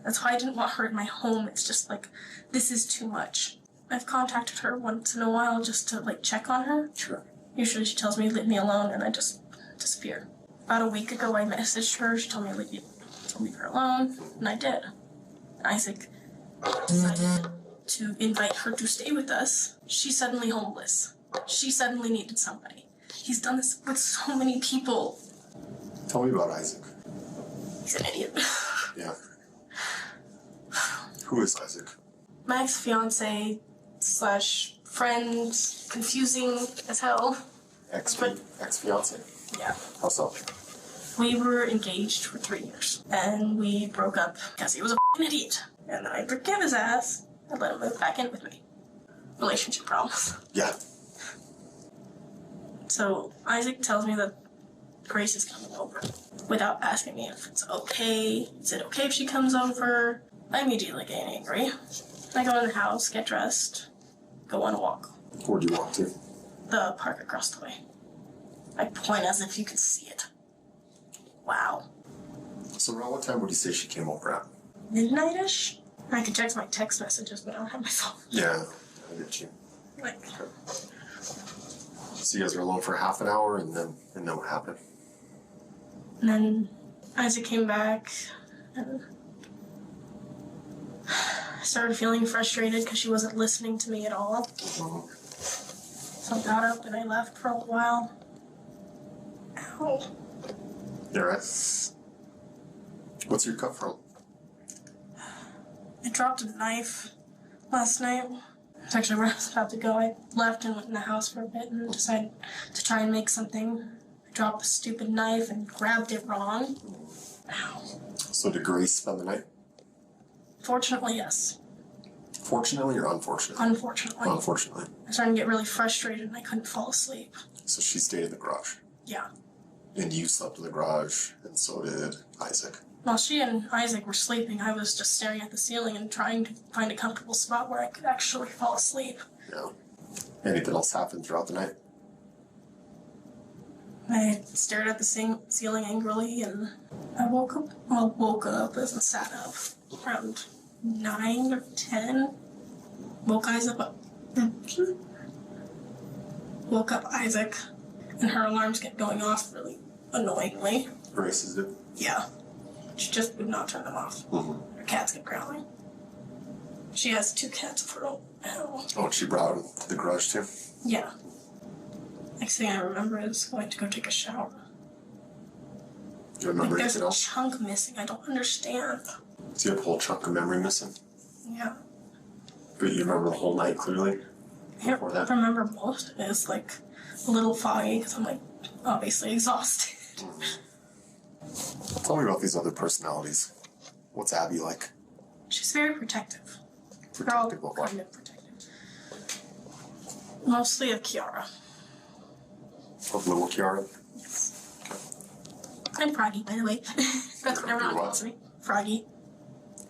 That's why I didn't want her in my home. It's just like, this is too much. I've contacted her once in a while just to like check on her. Sure. Usually she tells me leave me alone and I just disappear. About a week ago I messaged her. She told me to leave her alone, and I did. Isaac decided to invite her to stay with us. She's suddenly homeless. She suddenly needed somebody. He's done this with so many people. Tell me about Isaac. He's an idiot. Yeah. Who is Isaac? My ex-fiance / friend, confusing as hell. Ex-fiance? Yeah. How so? We were engaged for 3 years, and we broke up because he was a f***ing idiot. And then I forgave his ass and let him move back in with me. Relationship problems. Yeah. So Isaac tells me that Grace is coming over without asking me if it's okay. Is it okay if she comes over? I immediately get angry. I go in the house, get dressed, go on a walk. Where do you walk to? The park across the way. I point as if you could see it. Wow. So around what time would you say she came over at? Midnight-ish? I can check my text messages, but I don't have my phone. Yeah, I get you. Like, So you guys were alone for half an hour, and then what happened? and then Isaac came back, and I started feeling frustrated because she wasn't listening to me at all. So I got up and I left for a while. Ow. You alright? What's your cut from? I dropped a knife last night. It's actually where I was about to go. I left and went in the house for a bit and decided to try and make something. I dropped the stupid knife and grabbed it wrong. Ow. So did Grace spend the night? Fortunately, yes. Fortunately or unfortunately? Unfortunately. Unfortunately. I was starting to get really frustrated and I couldn't fall asleep. So she stayed in the garage. Yeah. And you slept in the garage, and so did Isaac. While she and Isaac were sleeping, I was just staring at the ceiling and trying to find a comfortable spot where I could actually fall asleep. Yeah. Anything else happened throughout the night? I stared at the ceiling angrily, and I woke up and sat up around 9 or 10. Woke up Isaac, and her alarms kept going off really annoyingly. Grace's did? Yeah. She just would not turn them off. Mm-hmm. Her cats kept growling. She has 2 cats of her own. Oh, and she brought him to the garage too? Yeah. Next thing I remember is going to go take a shower. Do you remember There's anything a else? chunk missing. I don't understand. So you have a whole chunk of memory missing? Yeah. But you remember the whole night clearly? I Before that? remember most of it. It's like a little foggy because I'm like obviously exhausted. Tell me about these other personalities. What's Abby like? She's very protective. Protective We're all of what? kind of protective. Mostly of Kiara. Of little Kiara? Yes. I'm Froggy, by the way. That's what everyone You're what? calls me. Froggy.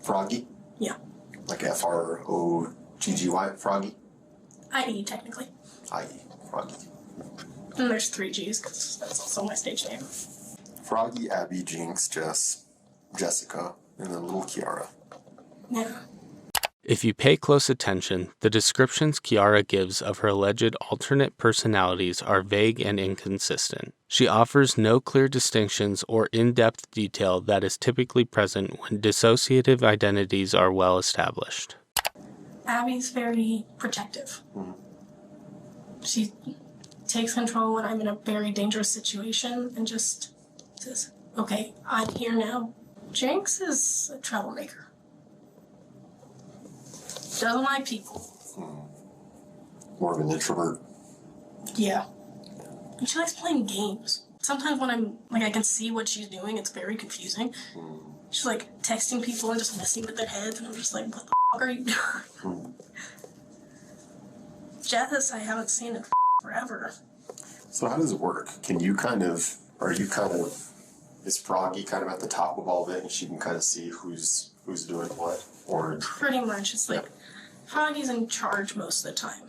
Froggy? Yeah. Like Froggy? Froggy? I.E. technically. I.E. Froggy. And there's 3 G's because that's also my stage name. Froggy, Abby, Jinx, Jess, Jessica, and then little Kiara. Yeah. If you pay close attention, the descriptions Kiara gives of her alleged alternate personalities are vague and inconsistent. She offers no clear distinctions or in-depth detail that is typically present when dissociative identities are well established. Abby's very protective. Mm-hmm. She takes control when I'm in a very dangerous situation and just says, okay, I'm here now. Jinx is a troublemaker. Doesn't like people. More of an introvert. Yeah. And she likes playing games. Sometimes when I can see what she's doing, it's very confusing. She's like texting people and just messing with their heads, and I'm just like, what the fuck are you doing? Jess, I haven't seen in forever. So how does it work? Is Froggy kind of at the top of all of it and she can kind of see who's doing what? Or Pretty much. It's like, Froggy's in charge most of the time.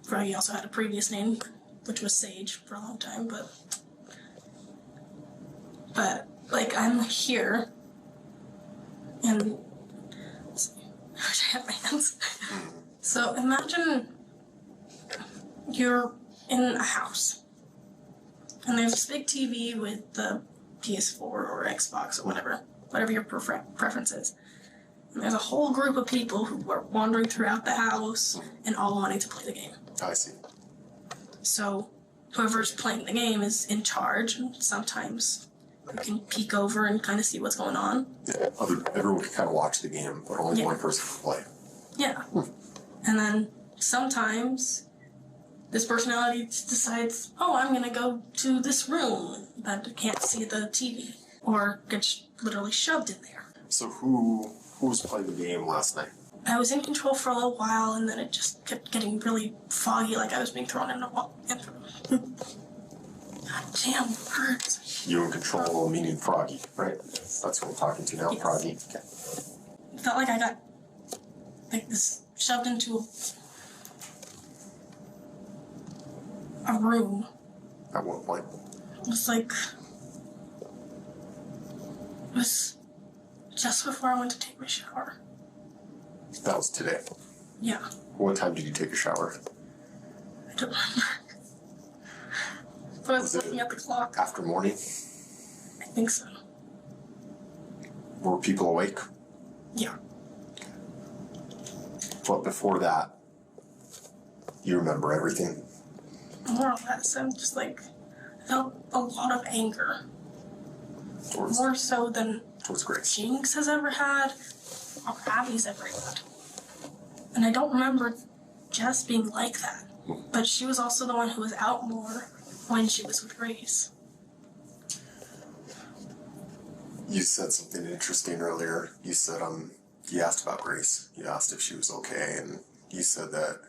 Froggy also had a previous name, which was Sage for a long time, but like, I'm here, and I wish I had my hands. So imagine you're in a house, and there's this big TV with the PS4 or Xbox or whatever your preference is. And there's a whole group of people who are wandering throughout the house and all wanting to play the game. I see. So whoever's playing the game is in charge, and sometimes you can peek over and kind of see what's going on. Yeah, everyone can kind of watch the game, but only one person can play. Yeah. And then sometimes this personality decides, oh, I'm going to go to this room that can't see the TV, or gets literally shoved in there. So who was playing the game last night? I was in control for a little while, and then it just kept getting really foggy, like I was being thrown in a wall. God damn, it hurts. You in control, meaning Froggy, right? That's who I'm talking to now, Yes. Froggy. Okay. It felt like I got like this shoved into a room. At what point? It was just before I went to take my shower. That was today. Yeah. What time did you take a shower? I don't remember. I was looking at the clock. After morning? I think so. Were people awake? Yeah. But before that, you remember everything? More or less, I'm just like, I felt a lot of anger. Towards, More so than towards Grace. Jinx has ever had, or Abby's ever had. And I don't remember Jess being like that. But she was also the one who was out more when she was with Grace. You said something interesting earlier. You said, you asked about Grace. You asked if she was okay, and you said that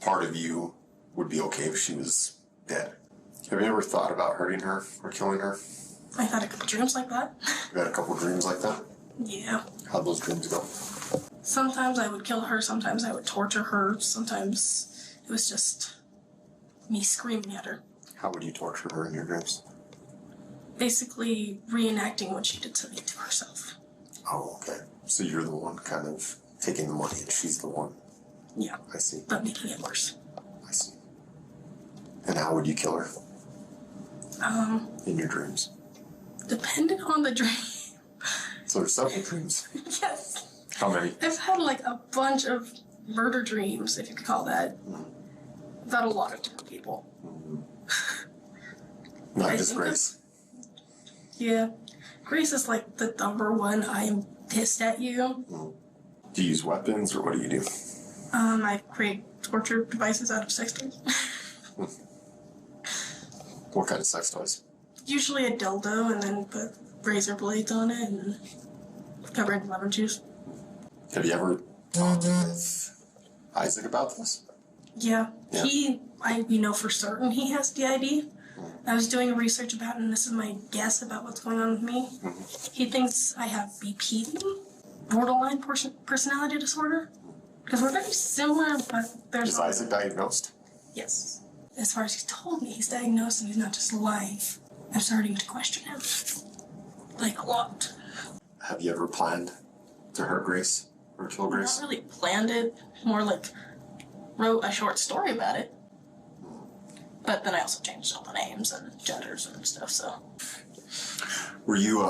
part of you would be okay if she was dead. Have you ever thought about hurting her or killing her? I've had a couple dreams like that. You had a couple dreams like that? Yeah. How'd those dreams go? Sometimes I would kill her, sometimes I would torture her, sometimes it was just me screaming at her. How would you torture her in your dreams? Basically reenacting what she did to me to herself. Oh, okay. So you're the one kind of taking the money and she's the one. Yeah. I see. But making it worse. I see. And how would you kill her? In your dreams? Depending on the dream. So there's several dreams. Yes. How many? I've had like a bunch of murder dreams, if you could call that. I've had a lot of different people. Not I just think Grace. Yeah. Grace is like the number one, I am pissed at you. Do you use weapons or what do you do? I create torture devices out of sex toys. What kind of sex toys? Usually a dildo and then put razor blades on it and cover it in lemon juice. Have you ever talked with Isaac about this? Yeah. Yeah. We know for certain he has DID. I was doing research about it, and this is my guess about what's going on with me. He thinks I have BPD, borderline personality disorder. Because we're very similar, but there's... Is Isaac diagnosed? Yes. As far as he's told me, he's diagnosed and he's not just lying. I'm starting to question him. Like, a lot. Have you ever planned to hurt Grace or kill Grace? Not really planned it, more like wrote a short story about it. But then I also changed all the names and genders and stuff, so. Were you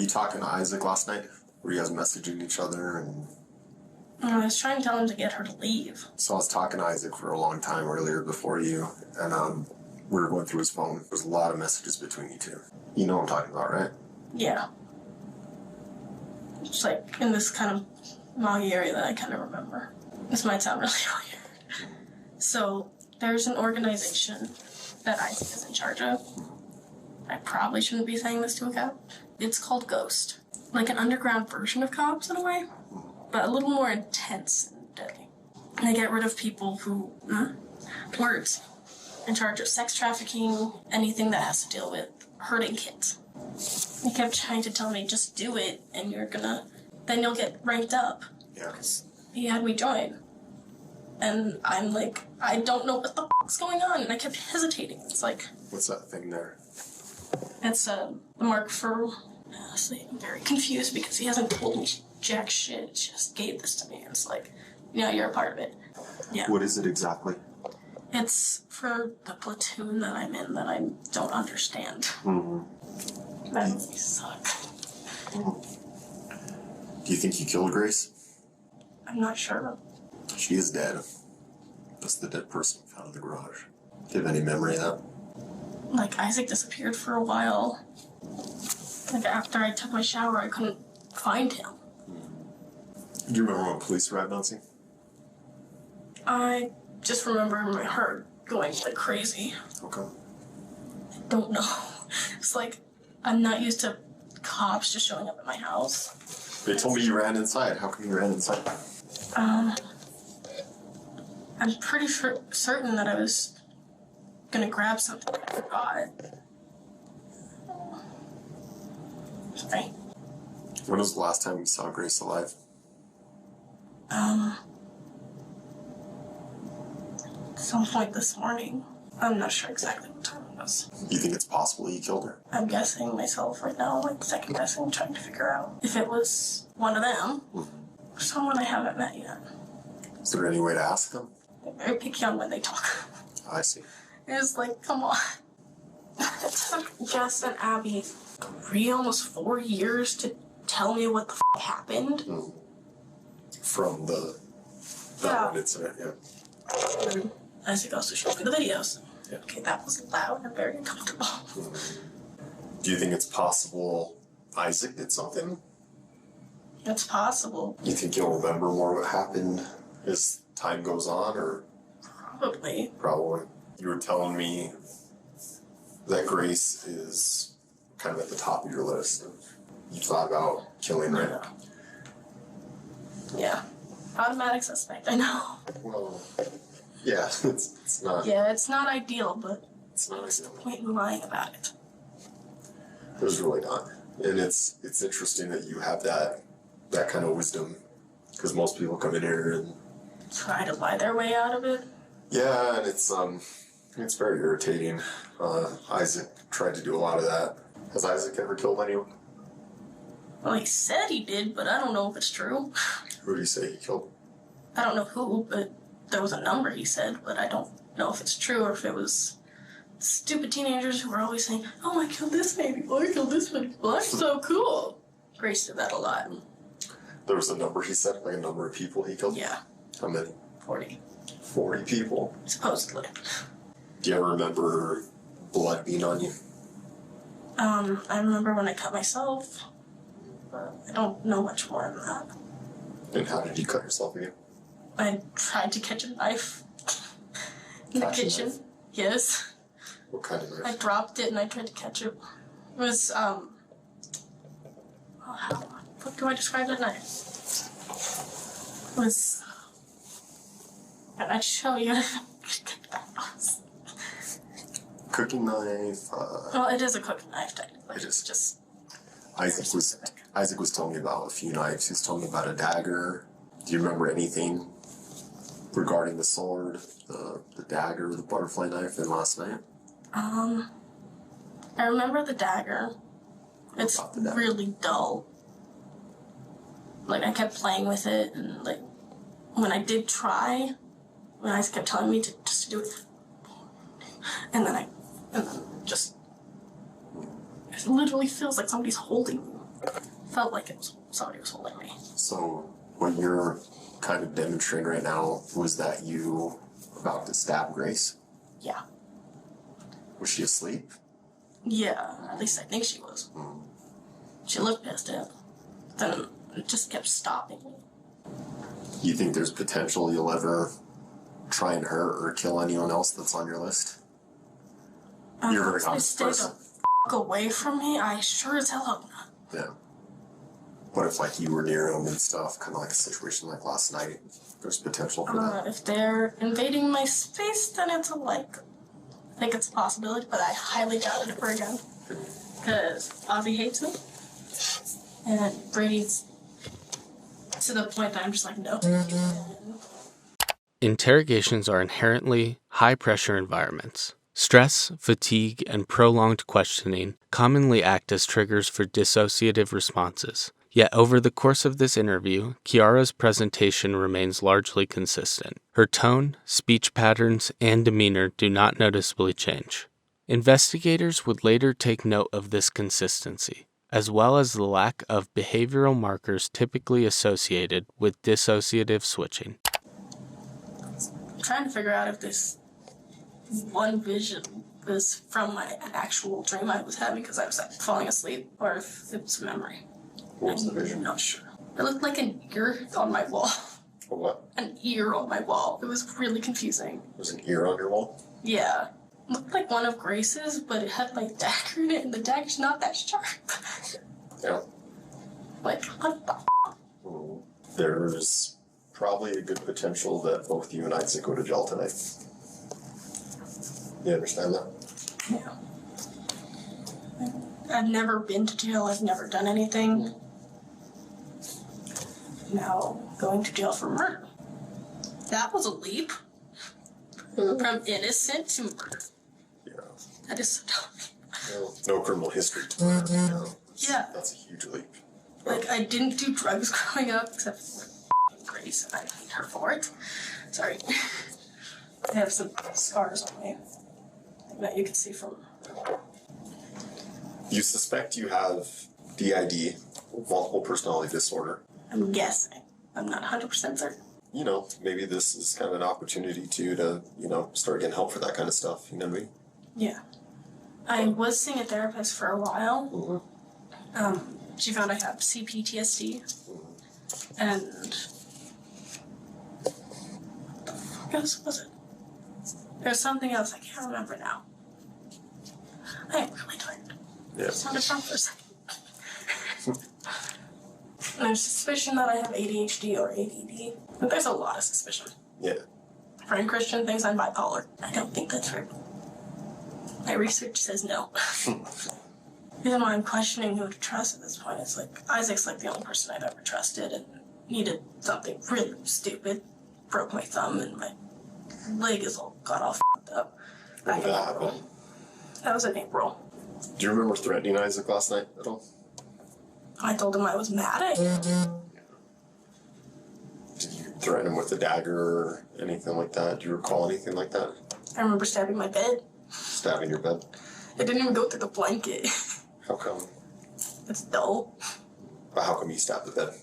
talking to Isaac last night? Were you guys messaging each other? And I was trying to tell him to get her to leave. so I was talking to Isaac for a long time earlier before you, and we were going through his phone. There's a lot of messages between you two. You know what I'm talking about, right? Yeah. It's like in this kind of moggy area that I kind of remember. This might sound really weird. So there's an organization that Isaac is in charge of. I probably shouldn't be saying this to a cop. It's called Ghost. Like an underground version of cops in a way, but a little more intense and deadly. And they get rid of people who, words, in charge of sex trafficking, anything that has to deal with hurting kids. He kept trying to tell me, just do it, and then you'll get ranked up. Yeah. He had me join. And I'm like, I don't know what the fuck's going on, and I kept hesitating. It's like... What's that thing there? It's the mark for... Honestly, I'm very confused because he hasn't told me jack shit. He just gave this to me, and it's like, you're a part of it. Yeah. What is it exactly? It's for the platoon that I'm in that I don't understand. Mm-hmm. That really suck. Do you think you killed Grace? I'm not sure. She is dead. That's the dead person found in the garage. Do you have any memory of that? Like, Isaac disappeared for a while. Like, after I took my shower, I couldn't find him. Do you remember when police arrived on scene? I just remember my heart going like crazy. Okay. I don't know. It's like, I'm not used to cops just showing up at my house. They told me you ran inside. How come you ran inside? I'm pretty certain that I was gonna grab something. I forgot. Sorry. When was the last time you saw Grace alive? Some point this morning. I'm not sure exactly what time it was. You think it's possible you killed her? I'm guessing myself right now, like second guessing, trying to figure out if it was one of them Someone I haven't met yet. Is there any way to ask them? They're very picky on when they talk. I see. It's like, come on. It took Jess and Abby 3, almost 4 years to tell me what the happened. From that one incident, yeah. And Isaac also showed me the videos. Yeah. Okay, that was loud and very uncomfortable. Do you think it's possible Isaac did something? It's possible. You think you'll remember more what happened as time goes on, or? Probably. Probably. You were telling me that Grace is kind of at the top of your list. You thought about killing, right? Yeah. Automatic suspect, I know. Well, yeah, it's not. Yeah, it's not ideal, but It's not what's the ideal. point in lying about it? There's really not. And it's interesting that you have that kind of wisdom, because most people come in here and Try to lie their way out of it. yeah, and it's very irritating. Isaac tried to do a lot of that. Has Isaac ever killed anyone? Well, he said he did, but I don't know if it's true. Who do you say he killed? I don't know who, but there was a number he said, but I don't know if it's true or if it was stupid teenagers who were always saying, oh, I killed this many people, I killed this many people, I'm so cool. Grace did that a lot. There was a number he said, like a number of people he killed? Yeah, How many? 40, 40 people. supposedly. Do you ever remember blood being on you? I remember when I cut myself, but I don't know much more than that. And how did you cut yourself again? I tried to catch a knife in the Catch a kitchen. knife? Yes. What kind of I knife? dropped it and I tried to catch it. It was, how do I describe that knife? It was, I'd show you. Cooking knife. Well, it is a cooking knife, technically. It is. It's just, Isaac was telling me about a few knives. He was telling me about a dagger. Do you remember anything regarding the sword, the dagger, the butterfly knife, and last night? I remember the dagger. It's about the dagger? really dull. Like, I kept playing with it, and, like, when I did try, when Isaac kept telling me to just do it, and then just, it literally feels like somebody's holding me. Felt like somebody was holding me. So what you're kind of demonstrating right now was that you about to stab Grace? Yeah. Was she asleep? Yeah, at least I think she was. She looked pissed at it. Then it just kept stopping me. You think there's potential you'll ever try and hurt or kill anyone else that's on your list? You're a very If honest they stay person. the away from me, I sure as hell hope not. Yeah. What if, like, you were near him and stuff, kind of like a situation like last night? There's potential for that. If they're invading my space, then it's I think it's a possibility, but I highly doubt it ever again. Because Ozzy hates me, and Brady's to the point that I'm just like, no. Interrogations are inherently high-pressure environments. Stress, fatigue, and prolonged questioning commonly act as triggers for dissociative responses. Yet over the course of this interview, Kiara's presentation remains largely consistent. Her tone, speech patterns, and demeanor do not noticeably change. Investigators would later take note of this consistency, as well as the lack of behavioral markers typically associated with dissociative switching. I'm trying to figure out if this one vision was from an actual dream I was having because I was falling asleep, or if it was a memory. What was the vision? I'm not sure. It looked like an ear on my wall. Or what? An ear on my wall. It was really confusing. There's an ear on your wall? Yeah. It looked like one of Grace's, but it had like dagger in it, and the dagger's not that sharp. Yeah. Like, what the There's probably a good potential that both you and Isaac go to jail tonight. You understand that? Yeah. I've never been to jail. I've never done anything. Now, going to jail for murder. That was a leap. From innocent to murder. Yeah. That is so dumb. No criminal history to murder. Yeah. That's a huge leap. Like, I didn't do drugs growing up, except for She said I need her for it. Sorry. I have some scars on me that you can see from. You suspect you have DID, multiple personality disorder. I'm guessing. I'm not 100% certain. You know, maybe this is kind of an opportunity to, start getting help for that kind of stuff. You know what I mean? Yeah. I was seeing a therapist for a while. She found I have CPTSD. And what the fuck else was it? There's something else I can't remember now. I am really tired. Yeah. Sounded wrong for a second. There's suspicion that I have ADHD or ADD. But there's a lot of suspicion. Yeah. Friend Christian thinks I'm bipolar. I don't think that's right. My research says no. The reason why I'm questioning who to trust at this point is Isaac's the only person I've ever trusted, and he did something really stupid. Broke my thumb and my leg is all got all f***ed up. When did that happen? That was in April. Do you remember threatening Isaac last night at all? I told him I was mad at him. Did you threaten him with a dagger or anything like that? Do you recall anything like that? I remember stabbing my bed. Stabbing your bed? It didn't even go through the blanket. How come? It's dull. But how come you stabbed the bed?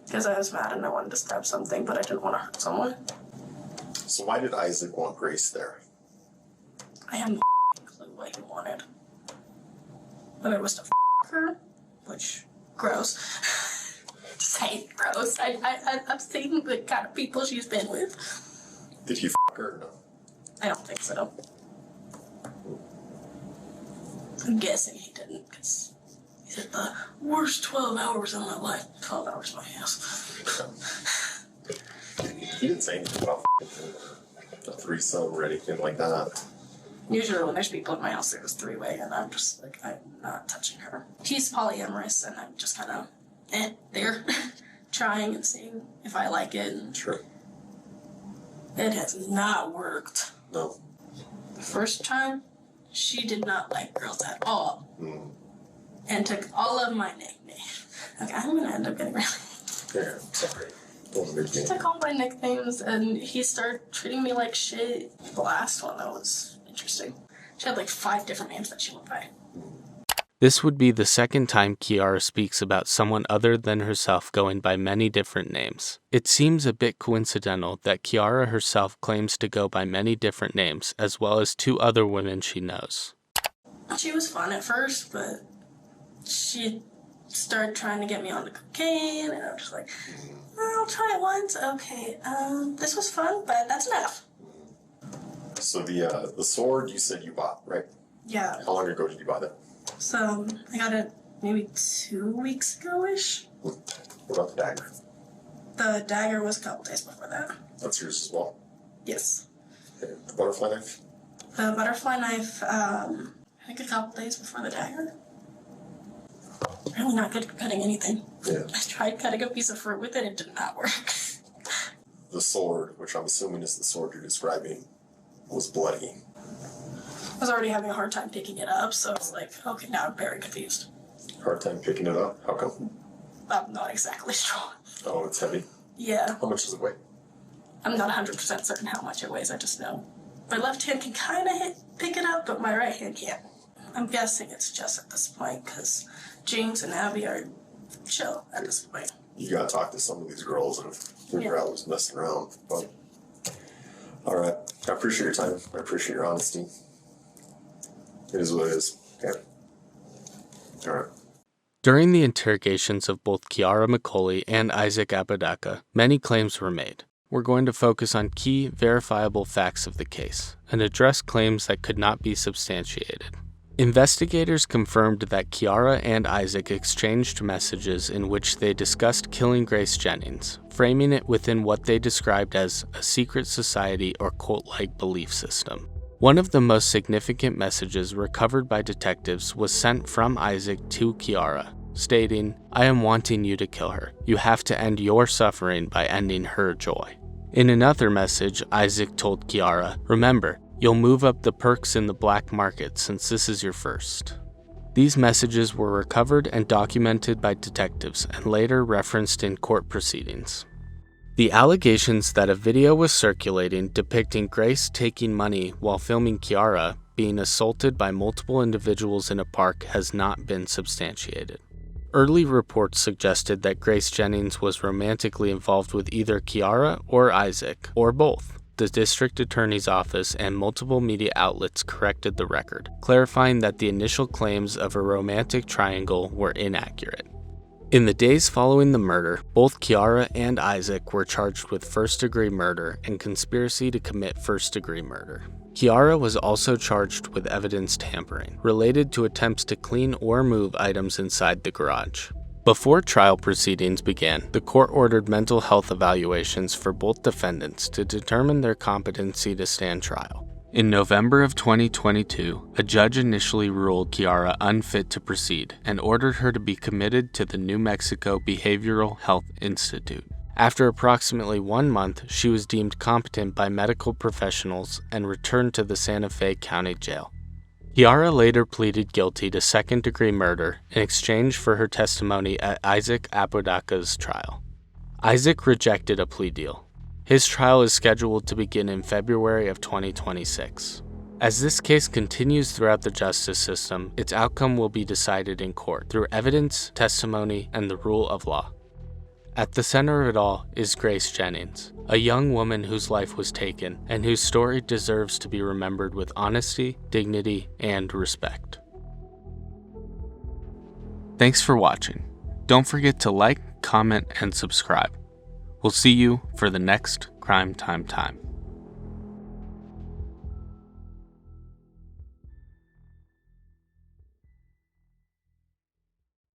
Because I was mad and I wanted to stab something, but I didn't want to hurt someone. So why did Isaac want Grace there? I have no clue what he wanted. But it was to her, which, gross. Just hate gross. I've seen the kind of people she's been with. Did he her or no? I don't think so. I'm guessing he didn't, because he said the worst 12 hours of my life. 12 hours in my house. He didn't say anything about a threesome or anything like that. Usually when there's people in my house, there's three-way, and I'm just I'm not touching her. He's polyamorous, and I'm just kind of there, trying and seeing if I like it. And Sure. it has not worked. No. The first time, she did not like girls at all. And took all of my nicknames. Okay, I'm gonna end up getting really... Yeah, sorry. He took all my nicknames, and he started treating me like shit. The last one, that was interesting. She had 5 different names that she went by. This would be the second time Kiara speaks about someone other than herself going by many different names. It seems a bit coincidental that Kiara herself claims to go by many different names, as well as 2 other women she knows. She was fun at first, but she started trying to get me onto cocaine, and I'm just like, I'll try it once. Okay, this was fun, but that's enough. So the sword you said you bought, right? Yeah. How long ago did you buy that? So I got it maybe 2 weeks ago-ish. What about the dagger? The dagger was a couple days before that. That's yours as well. Yes. Okay. The butterfly knife? The butterfly knife, I think a couple days before the dagger. Really not good at cutting anything. Yeah. I tried cutting a piece of fruit with it, it did not work. The sword, which I'm assuming is the sword you're describing, was bloody. I was already having a hard time picking it up, so it's okay, now I'm very confused. Hard time picking it up? How come? I'm not exactly strong. Oh, it's heavy. Yeah. How much does it weigh? I'm not 100% certain how much it weighs, I just know. My left hand can kind of pick it up, but my right hand can't. I'm guessing it's just at this point, because James and Abby are chill at this point. You gotta talk to some of these girls and figure out what's messing around. But, all right. I appreciate your time. I appreciate your honesty. It is what it is. Okay. All right. During the interrogations of both Kiara McCulley and Isaac Apodaca, many claims were made. We're going to focus on key, verifiable facts of the case and address claims that could not be substantiated. Investigators confirmed that Kiara and Isaac exchanged messages in which they discussed killing Grace Jennings, framing it within what they described as a secret society or cult-like belief system. One of the most significant messages recovered by detectives was sent from Isaac to Kiara, stating, "I am wanting you to kill her. You have to end your suffering by ending her joy." In another message, Isaac told Kiara, "Remember, you'll move up the perks in the black market since this is your first." These messages were recovered and documented by detectives and later referenced in court proceedings. The allegations that a video was circulating depicting Grace taking money while filming Kiara being assaulted by multiple individuals in a park has not been substantiated. Early reports suggested that Grace Jennings was romantically involved with either Kiara or Isaac, or both. The district attorney's office and multiple media outlets corrected the record, clarifying that the initial claims of a romantic triangle were inaccurate. In the days following the murder, both Kiara and Isaac were charged with first-degree murder and conspiracy to commit first-degree murder. Kiara was also charged with evidence tampering, related to attempts to clean or move items inside the garage. Before trial proceedings began, the court ordered mental health evaluations for both defendants to determine their competency to stand trial. In November of 2022, a judge initially ruled Kiara unfit to proceed and ordered her to be committed to the New Mexico Behavioral Health Institute. After approximately 1 month, she was deemed competent by medical professionals and returned to the Santa Fe County Jail. Kiara later pleaded guilty to second-degree murder in exchange for her testimony at Isaac Apodaca's trial. Isaac rejected a plea deal. His trial is scheduled to begin in February of 2026. As this case continues throughout the justice system, its outcome will be decided in court through evidence, testimony, and the rule of law. At the center of it all is Grace Jennings, a young woman whose life was taken and whose story deserves to be remembered with honesty, dignity, and respect. Thanks for watching. Don't forget to like, comment, and subscribe. We'll see you for the next Crime Time.